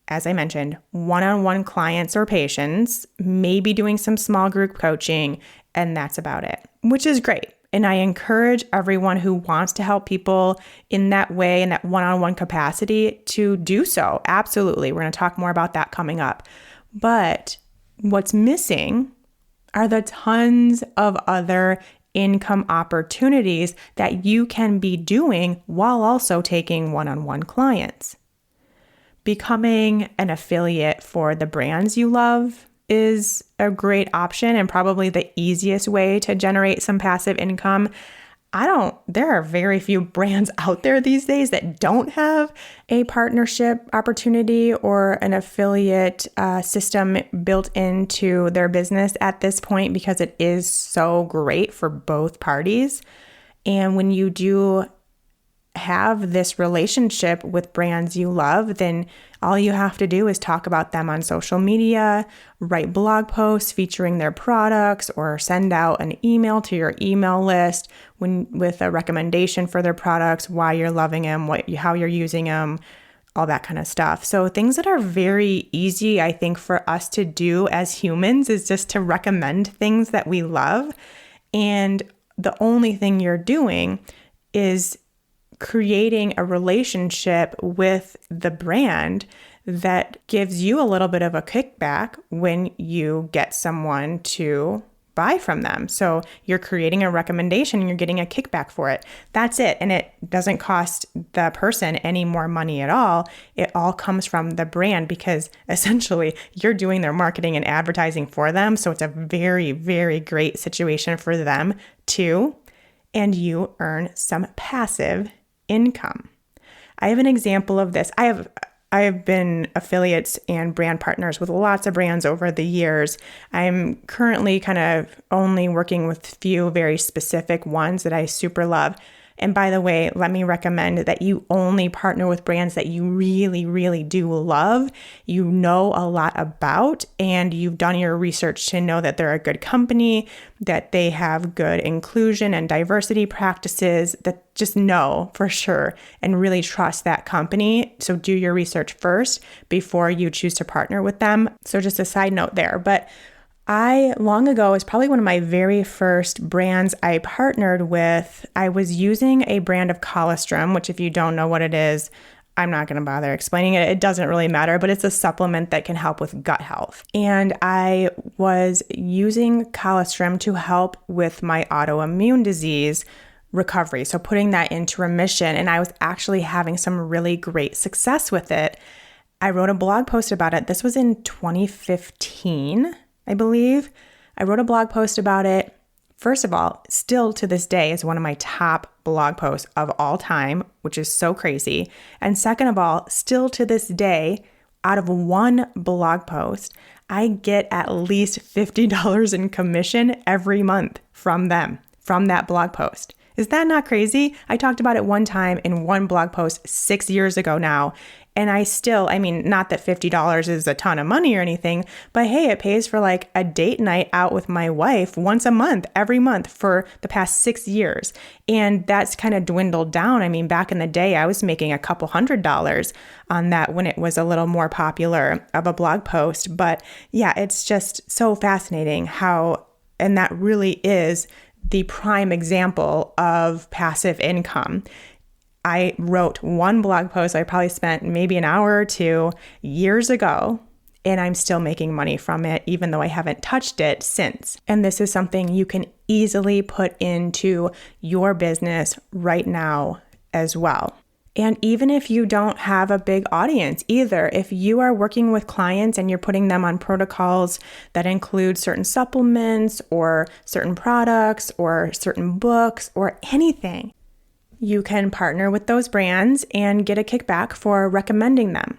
Speaker 1: As I mentioned, one-on-one clients or patients, maybe doing some small group coaching, and that's about it, which is great. And I encourage everyone who wants to help people in that way, in that one-on-one capacity, to do so. Absolutely. We're going to talk more about that coming up. But what's missing are the tons of other income opportunities that you can be doing while also taking one-on-one clients. Becoming an affiliate for the brands you love is a great option and probably the easiest way to generate some passive income. There are very few brands out there these days that don't have a partnership opportunity or an affiliate system built into their business at this point because it is so great for both parties. And when you do have this relationship with brands you love, then all you have to do is talk about them on social media, write blog posts featuring their products, or send out an email to your email list with a recommendation for their products, why you're loving them, how you're using them, all that kind of stuff. So things that are very easy, I think, for us to do as humans is just to recommend things that we love. And the only thing you're doing is creating a relationship with the brand that gives you a little bit of a kickback when you get someone to buy from them. So you're creating a recommendation and you're getting a kickback for it. That's it. And it doesn't cost the person any more money at all. It all comes from the brand because essentially you're doing their marketing and advertising for them. So it's a very, very great situation for them too. And you earn some passive income. I have an example of this. I have been affiliates and brand partners with lots of brands over the years. I'm currently kind of only working with few very specific ones that I super love. And by the way, let me recommend that you only partner with brands that you really, really do love, you know a lot about, and you've done your research to know that they're a good company, that they have good inclusion and diversity practices, that just know for sure and really trust that company. So do your research first before you choose to partner with them. So just a side note there. But long ago, is probably one of my very first brands I partnered with. I was using a brand of colostrum, which if you don't know what it is, I'm not going to bother explaining it. It doesn't really matter, but it's a supplement that can help with gut health. And I was using colostrum to help with my autoimmune disease recovery. So putting that into remission. And I was actually having some really great success with it. I wrote a blog post about it. This was in 2015. I believe. I wrote a blog post about it. First of all, still to this day is one of my top blog posts of all time, which is so crazy. And second of all, still to this day, out of one blog post, I get at least $50 in commission every month from them, from that blog post. Is that not crazy? I talked about it one time in one blog post 6 years ago now. And not that $50 is a ton of money or anything, but hey, it pays for like a date night out with my wife once a month, every month for the past 6 years. And that's kind of dwindled down. Back in the day, I was making a couple $100s on that when it was a little more popular of a blog post. But yeah, it's just so fascinating and that really is the prime example of passive income. I wrote one blog post I probably spent maybe an hour or two years ago, and I'm still making money from it, even though I haven't touched it since. And this is something you can easily put into your business right now as well. And even if you don't have a big audience either, if you are working with clients and you're putting them on protocols that include certain supplements or certain products or certain books or anything, you can partner with those brands and get a kickback for recommending them.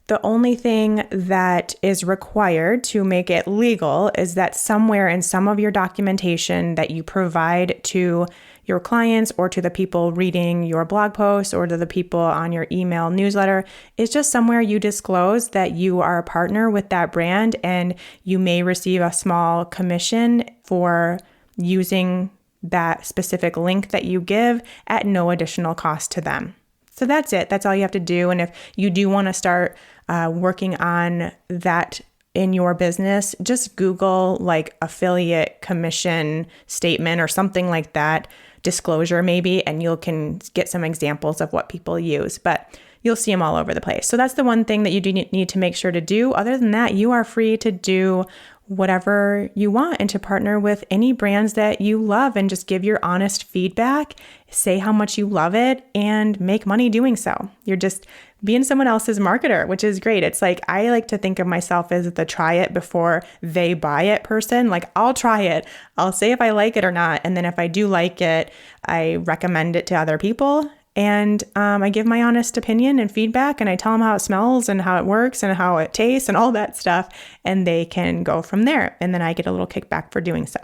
Speaker 1: The only thing that is required to make it legal is that somewhere in some of your documentation that you provide to your clients or to the people reading your blog posts or to the people on your email newsletter is just somewhere you disclose that you are a partner with that brand and you may receive a small commission for using that specific link that you give at no additional cost to them. So that's it. That's all you have to do. And if you do want to start working on that in your business, just Google like affiliate commission statement or something like that, disclosure maybe, and you can get some examples of what people use. But you'll see them all over the place. So that's the one thing that you do need to make sure to do. Other than that, you are free to do whatever you want and to partner with any brands that you love and just give your honest feedback, say how much you love it, and make money doing so. You're just being someone else's marketer, which is great. It's like, I like to think of myself as the try it before they buy it person. Like, I'll try it. I'll say if I like it or not. And then if I do like it, I recommend it to other people. And I give my honest opinion and feedback, and I tell them how it smells and how it works and how it tastes and all that stuff, and they can go from there. And then I get a little kickback for doing so.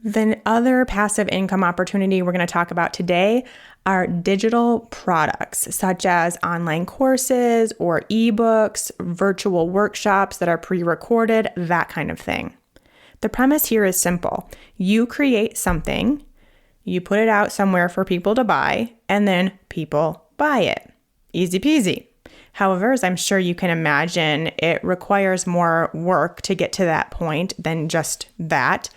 Speaker 1: The other passive income opportunity we're going to talk about today are digital products, such as online courses or ebooks, virtual workshops that are pre-recorded, that kind of thing. The premise here is simple. You create something, you put it out somewhere for people to buy, and then people buy it. Easy peasy. However, as I'm sure you can imagine, it requires more work to get to that point than just that.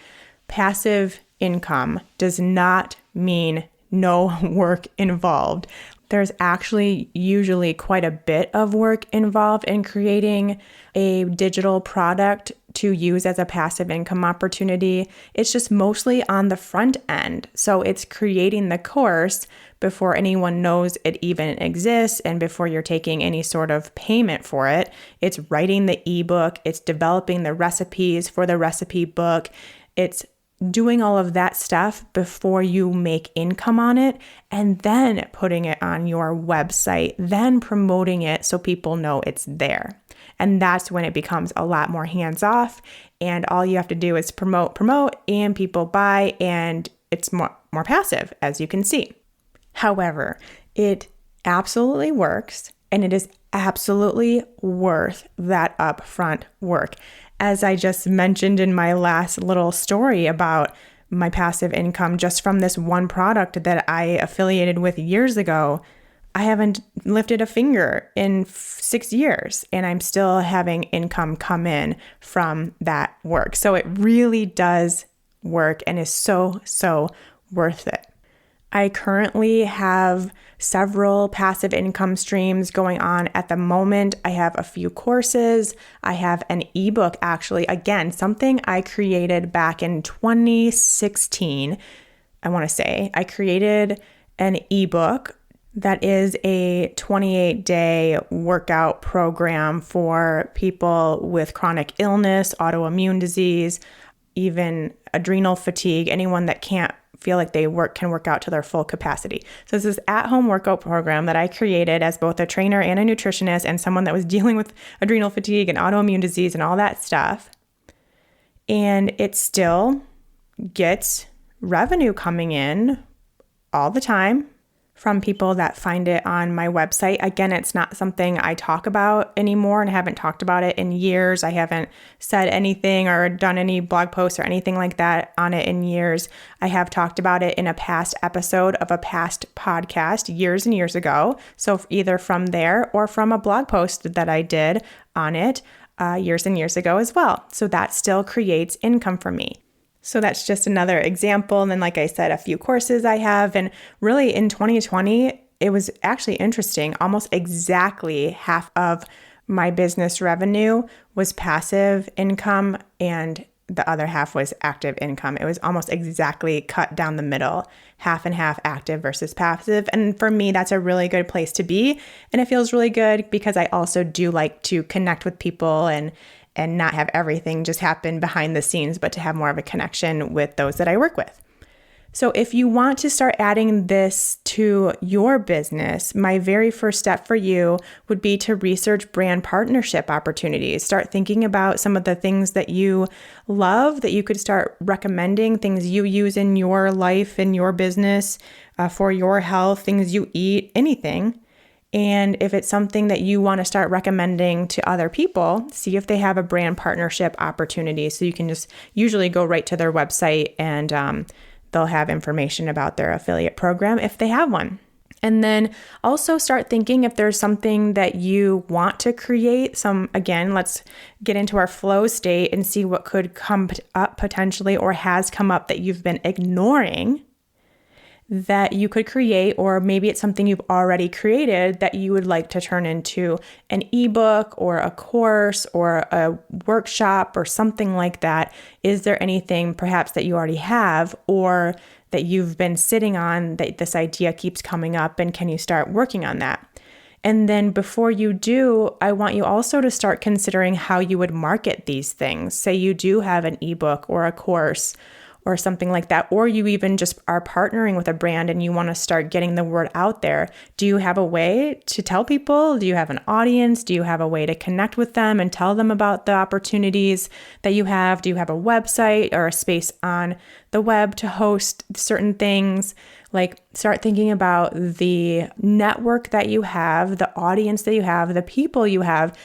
Speaker 1: Passive income does not mean no work involved. There's actually usually quite a bit of work involved in creating a digital product to use as a passive income opportunity. It's just mostly on the front end. So it's creating the course before anyone knows it even exists and before you're taking any sort of payment for it. It's writing the ebook. It's developing the recipes for the recipe book. It's doing all of that stuff before you make income on it, and then putting it on your website, then promoting it so people know it's there. And that's when it becomes a lot more hands-off, and all you have to do is promote, and people buy, and it's more passive, as you can see. However, it absolutely works, and it is absolutely worth that upfront work. As I just mentioned in my last little story about my passive income just from this one product that I affiliated with years ago, I haven't lifted a finger in 6 years, and I'm still having income come in from that work. So it really does work and is so, so worth it. I currently have several passive income streams going on at the moment. I have a few courses. I have an ebook, actually, again, something I created back in 2016. I want to say I created an ebook that is a 28-day workout program for people with chronic illness, autoimmune disease, even adrenal fatigue, anyone that can't feel like they can work out to their full capacity. So it's this at-home workout program that I created as both a trainer and a nutritionist and someone that was dealing with adrenal fatigue and autoimmune disease and all that stuff. And it still gets revenue coming in all the time from people that find it on my website. Again, it's not something I talk about anymore and haven't talked about it in years. I haven't said anything or done any blog posts or anything like that on it in years. I have talked about it in a past episode of a past podcast years and years ago. So either from there or from a blog post that I did on it years and years ago as well. So that still creates income for me. So that's just another example. And then, like I said, a few courses I have. And really in 2020, it was actually interesting. Almost exactly half of my business revenue was passive income and the other half was active income. It was almost exactly cut down the middle, half and half active versus passive. And for me, that's a really good place to be. And it feels really good because I also do like to connect with people and not have everything just happen behind the scenes, but to have more of a connection with those that I work with. So if you want to start adding this to your business, my very first step for you would be to research brand partnership opportunities. Start thinking about some of the things that you love that you could start recommending, things you use in your life, in your business, for your health, things you eat, anything. And if it's something that you want to start recommending to other people, see if they have a brand partnership opportunity. So you can just usually go right to their website and they'll have information about their affiliate program if they have one. And then also start thinking if there's something that you want to create. Again, let's get into our flow state and see what could come up potentially or has come up that you've been ignoring that you could create, or maybe it's something you've already created that you would like to turn into an ebook or a course or a workshop or something like that. Is there anything perhaps that you already have or that you've been sitting on that this idea keeps coming up, and can you start working on that? And then before you do, I want you also to start considering how you would market these things. Say you do have an ebook or a course or something like that, or you even just are partnering with a brand and you want to start getting the word out there. Do you have a way to tell people? Do you have an audience? Do you have a way to connect with them and tell them about the opportunities that you have? Do you have a website or a space on the web to host certain things? Like, start thinking about the network that you have, the audience that you have, the people you have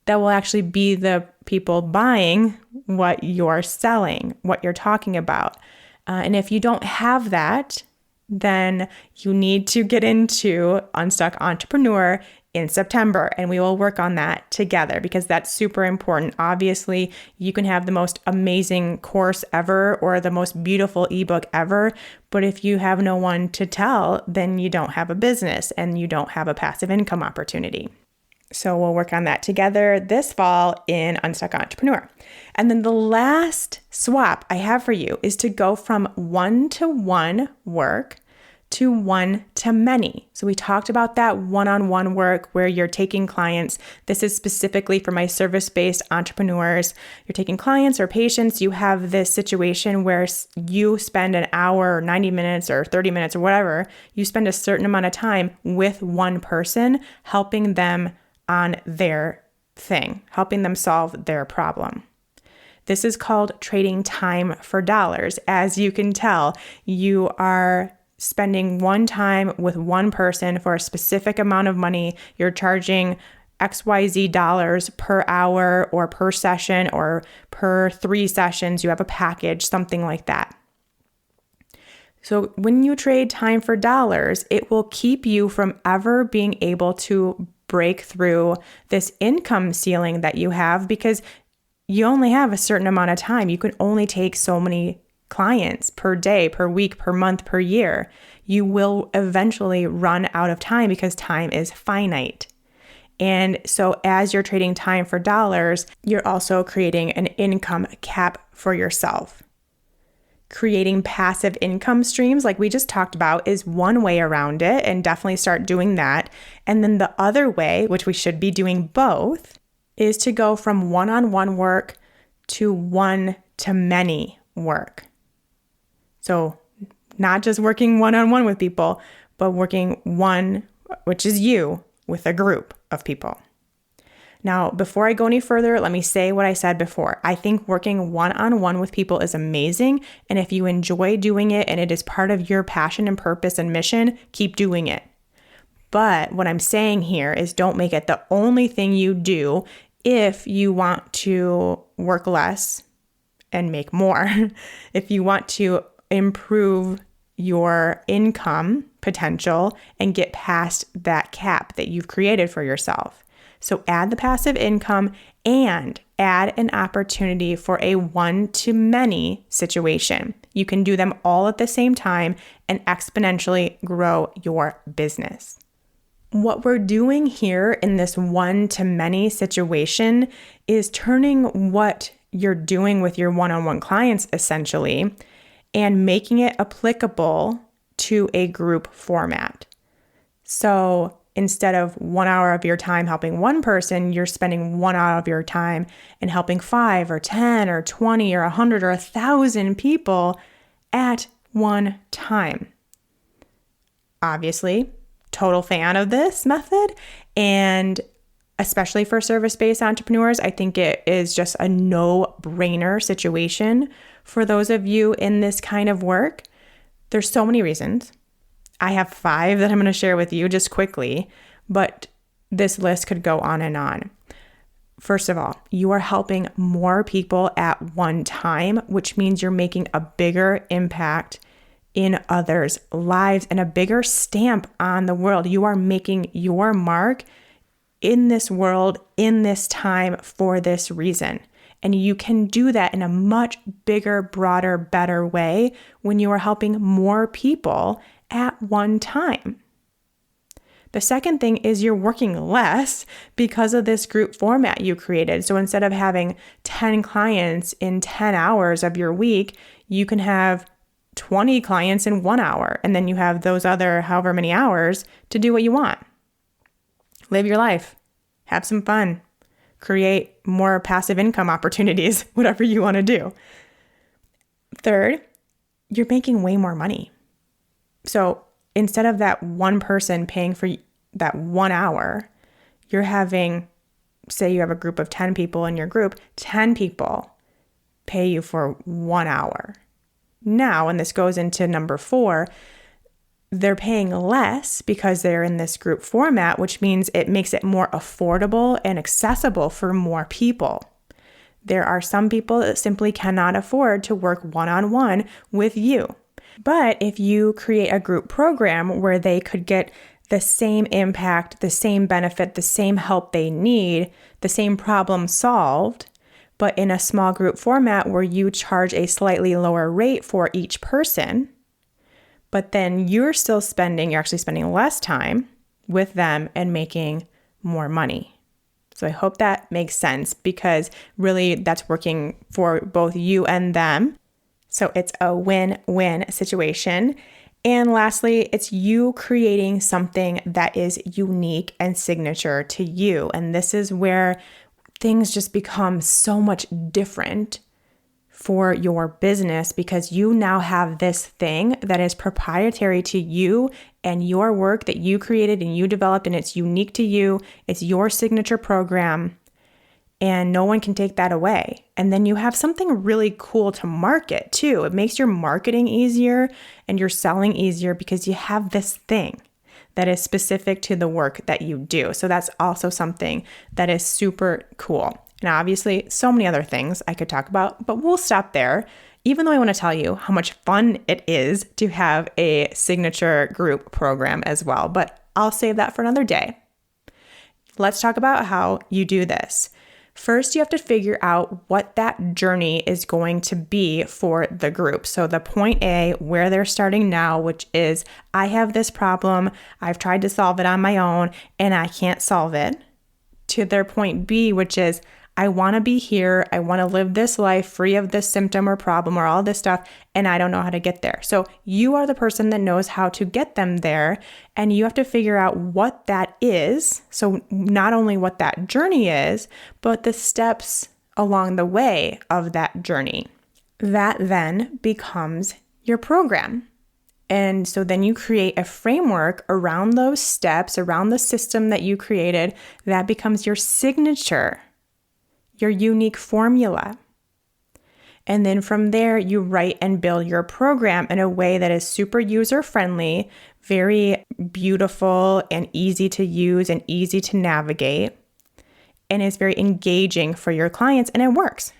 Speaker 1: that will actually be the people buying what you're selling, what you're talking about. And if you don't have that, then you need to get into Unstuck Entrepreneur in September, and we will work on that together because that's super important. Obviously, you can have the most amazing course ever or the most beautiful ebook ever, but if you have no one to tell, then you don't have a business and you don't have a passive income opportunity. So we'll work on that together this fall in Unstuck Entrepreneur. And then the last swap I have for you is to go from one-to-one work to one-to-many. So we talked about that one-on-one work where you're taking clients. This is specifically for my service-based entrepreneurs. You're taking clients or patients. You have this situation where you spend an hour or 90 minutes or 30 minutes or whatever. You spend a certain amount of time with one person, helping them on their thing, helping them solve their problem. This is called trading time for dollars. As you can tell, you are spending one time with one person for a specific amount of money. You're charging XYZ dollars per hour or per session or per 3 sessions. You have a package, something like that. So when you trade time for dollars, it will keep you from ever being able to break through this income ceiling that you have, because you only have a certain amount of time. You can only take so many clients per day, per week, per month, per year. You will eventually run out of time because time is finite. And so as you're trading time for dollars, you're also creating an income cap for yourself. Creating passive income streams, like we just talked about, is one way around it, and definitely start doing that. And then the other way, which we should be doing both, is to go from one-on-one work to one-to-many work. So not just working one-on-one with people, but working one, which is you, with a group of people. Now, before I go any further, let me say what I said before. I think working one-on-one with people is amazing. And if you enjoy doing it and it is part of your passion and purpose and mission, keep doing it. But what I'm saying here is don't make it the only thing you do if you want to work less and make more. If you want to improve your income potential and get past that cap that you've created for yourself. So add the passive income and add an opportunity for a one-to-many situation. You can do them all at the same time and exponentially grow your business. What we're doing here in this one-to-many situation is turning what you're doing with your one-on-one clients essentially and making it applicable to a group format. So instead of 1 hour of your time helping one person, you're spending 1 hour of your time in helping 5 or 10 or 20 or 100 or 1,000 people at one time. Obviously, total fan of this method, and especially for service-based entrepreneurs, I think it is just a no-brainer situation for those of you in this kind of work. There's so many reasons. I have 5 that I'm going to share with you just quickly, but this list could go on and on. First of all, you are helping more people at one time, which means you're making a bigger impact in others' lives and a bigger stamp on the world. You are making your mark in this world, in this time, for this reason. And you can do that in a much bigger, broader, better way when you are helping more people at one time. The second thing is you're working less because of this group format you created. So instead of having 10 clients in 10 hours of your week, you can have 20 clients in 1 hour. And then you have those other however many hours to do what you want. Live your life. Have some fun. Create more passive income opportunities, whatever you want to do. Third, you're making way more money. So instead of that one person paying for that 1 hour, you're having, say you have a group of 10 people in your group, 10 people pay you for 1 hour. Now, and this goes into number 4, they're paying less because they're in this group format, which means it makes it more affordable and accessible for more people. There are some people that simply cannot afford to work one-on-one with you. But if you create a group program where they could get the same impact, the same benefit, the same help they need, the same problem solved, but in a small group format where you charge a slightly lower rate for each person, but then you're actually spending less time with them and making more money. So I hope that makes sense, because really that's working for both you and them. So it's a win-win situation. And lastly, it's you creating something that is unique and signature to you. And this is where things just become so much different for your business, because you now have this thing that is proprietary to you and your work that you created and you developed, and it's unique to you. It's your signature program. and no one can take that away. And then you have something really cool to market too. It makes your marketing easier and your selling easier because you have this thing that is specific to the work that you do. So that's also something that is super cool. And obviously, so many other things I could talk about, but we'll stop there. Even though I want to tell you how much fun it is to have a signature group program as well, but I'll save that for another day. Let's talk about how you do this. First, you have to figure out what that journey is going to be for the group. So the point A, where they're starting now, which is, I have this problem, I've tried to solve it on my own, and I can't solve it. To their point B, which is, I want to be here, I want to live this life free of this symptom or problem or all this stuff, and I don't know how to get there. So you are the person that knows how to get them there, and you have to figure out what that is. So not only what that journey is, but the steps along the way of that journey. That then becomes your program. And so then you create a framework around those steps, around the system that you created, that becomes your signature, your unique formula. And then from there, you write and build your program in a way that is super user-friendly, very beautiful and easy to use and easy to navigate, and is very engaging for your clients, and it works.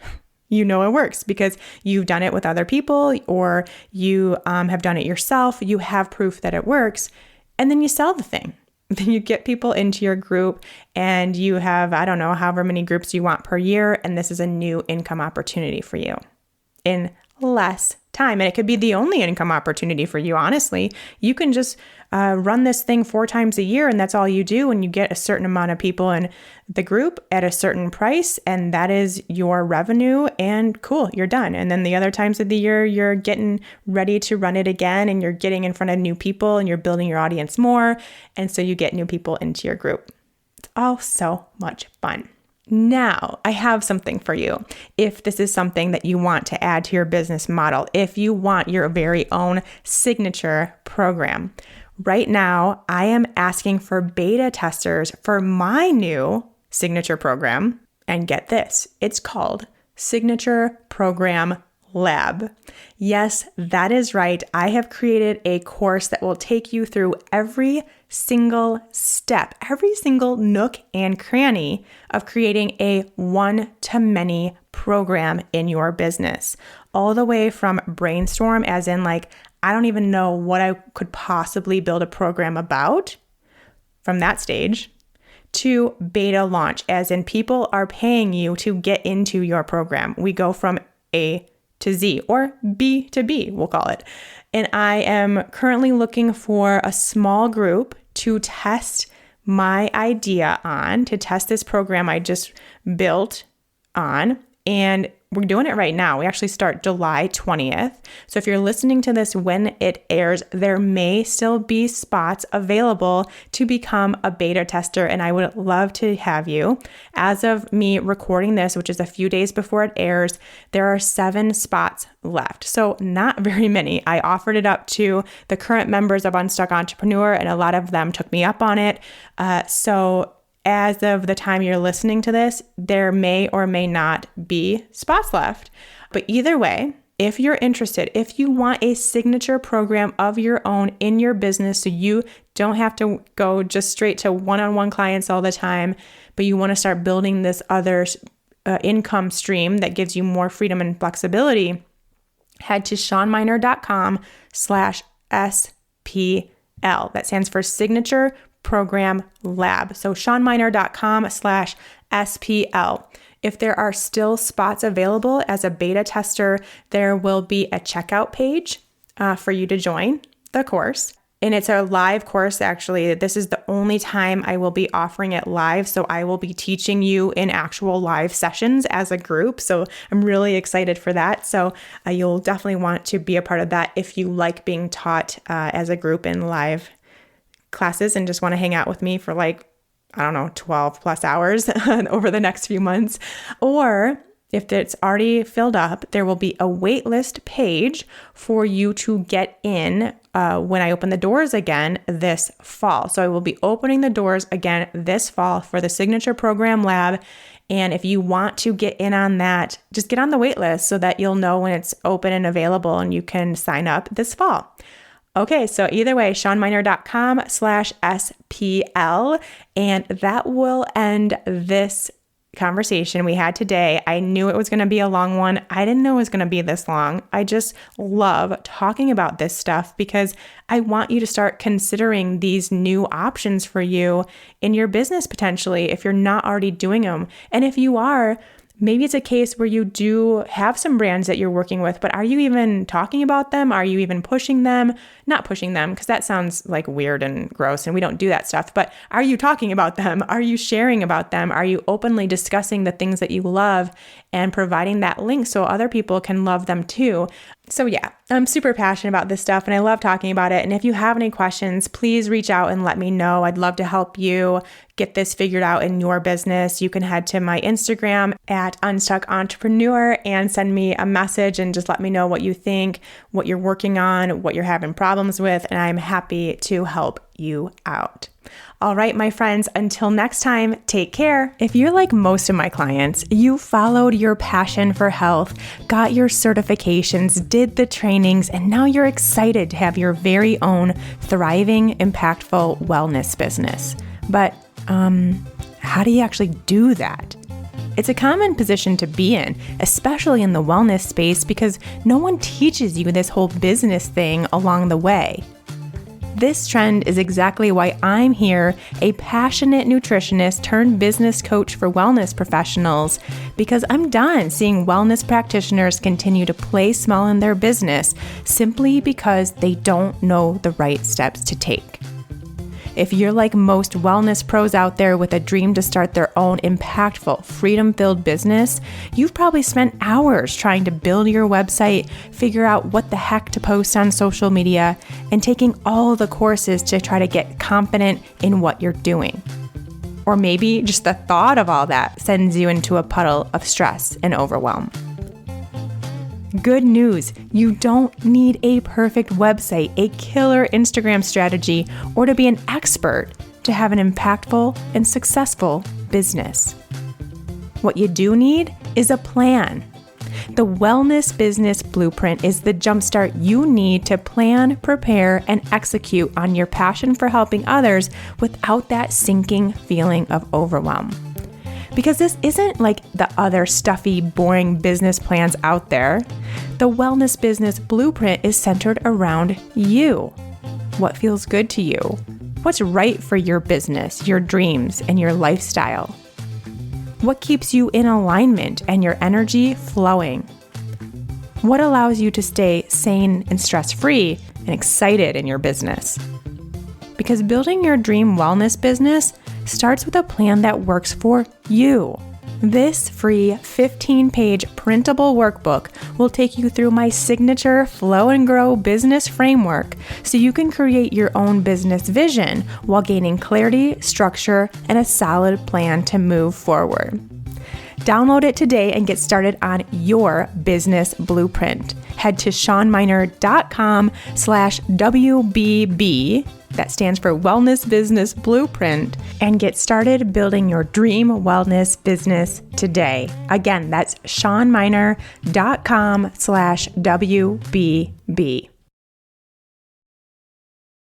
Speaker 1: You know it works because you've done it with other people or you have done it yourself. You have proof that it works, and then you sell the thing. Then you get people into your group and you have, I don't know, however many groups you want per year. And this is a new income opportunity for you in less time. And it could be the only income opportunity for you, honestly. You can just run this thing 4 times a year and that's all you do. And you get a certain amount of people in the group at a certain price. And that is your revenue, and cool, you're done. And then the other times of the year, you're getting ready to run it again and you're getting in front of new people and you're building your audience more. And so you get new people into your group. It's all so much fun. Now, I have something for you. If this is something that you want to add to your business model, if you want your very own signature program, right now, I am asking for beta testers for my new signature program. And get this, it's called Signature Program Lab. Yes, that is right. I have created a course that will take you through every single step, every single nook and cranny of creating a one-to-many program in your business. All the way from brainstorm, as in like, I don't even know what I could possibly build a program about from that stage, to beta launch, as in people are paying you to get into your program. We go from A to Z, or B to B, we'll call it. And I am currently looking for a small group to test my idea on, to test this program I just built on. And we're doing it right now. We actually start July 20th. So if you're listening to this when it airs, there may still be spots available to become a beta tester, and I would love to have you. As of me recording this, which is a few days before it airs, there are 7 spots left. So not very many. I offered it up to the current members of Unstuck Entrepreneur, and a lot of them took me up on it. So as of the time you're listening to this, there may or may not be spots left. But either way, if you're interested, if you want a signature program of your own in your business, so you don't have to go just straight to one-on-one clients all the time, but you want to start building this other income stream that gives you more freedom and flexibility, head to ShawnMynar.com/SPL. That stands for Signature Program Lab. So ShawnMynar.com/SPL. If there are still spots available as a beta tester, there will be a checkout page for you to join the course. And it's a live course, actually. This is the only time I will be offering it live. So I will be teaching you in actual live sessions as a group. So I'm really excited for that. So you'll definitely want to be a part of that if you like being taught as a group in live classes and just want to hang out with me for 12 plus hours over the next few months. Or if it's already filled up, there will be a waitlist page for you to get in when I open the doors again this fall. So I will be opening the doors again this fall for the Signature Program Lab. And if you want to get in on that, just get on the wait list so that you'll know when it's open and available and you can sign up this fall. Okay, so either way, ShawnMynar.com/SPL, and that will end this conversation we had today. I knew it was going to be a long one. I didn't know it was going to be this long. I just love talking about this stuff because I want you to start considering these new options for you in your business potentially if you're not already doing them. And if you are, maybe it's a case where you do have some brands that you're working with, but are you even talking about them? Are you even pushing them? Not pushing them, because that sounds like weird and gross and we don't do that stuff, but are you talking about them? Are you sharing about them? Are you openly discussing the things that you love and providing that link so other people can love them too? So yeah, I'm super passionate about this stuff and I love talking about it. And if you have any questions, please reach out and let me know. I'd love to help you get this figured out in your business. You can head to my Instagram at Unstuck Entrepreneur and send me a message and just let me know what you think, what you're working on, what you're having problems with, and I'm happy to help you out. All right, my friends, until next time, take care. If you're like most of my clients, you followed your passion for health, got your certifications, did the trainings, and now you're excited to have your very own thriving, impactful wellness business. But how do you actually do that? It's a common position to be in, especially in the wellness space, because no one teaches you this whole business thing along the way. This trend is exactly why I'm here, a passionate nutritionist turned business coach for wellness professionals, because I'm done seeing wellness practitioners continue to play small in their business simply because they don't know the right steps to take. If you're like most wellness pros out there with a dream to start their own impactful, freedom-filled business, you've probably spent hours trying to build your website, figure out what the heck to post on social media, and taking all the courses to try to get confident in what you're doing. Or maybe just the thought of all that sends you into a puddle of stress and overwhelm. Good news, you don't need a perfect website, a killer Instagram strategy, or to be an expert to have an impactful and successful business. What you do need is a plan. The Wellness Business Blueprint is the jumpstart you need to plan, prepare, and execute on your passion for helping others without that sinking feeling of overwhelm. Because this isn't like the other stuffy, boring business plans out there. The Wellness Business Blueprint is centered around you. What feels good to you? What's right for your business, your dreams, and your lifestyle? What keeps you in alignment and your energy flowing? What allows you to stay sane and stress-free and excited in your business? Because building your dream wellness business starts with a plan that works for you. This free 15-page printable workbook will take you through my signature Flow and Grow business framework so you can create your own business vision while gaining clarity, structure, and a solid plan to move forward. Download it today and get started on your business blueprint. Head to ShawnMynar.com/WBB, that stands for Wellness Business Blueprint, and get started building your dream wellness business today. Again, that's ShawnMynar.com/WBB.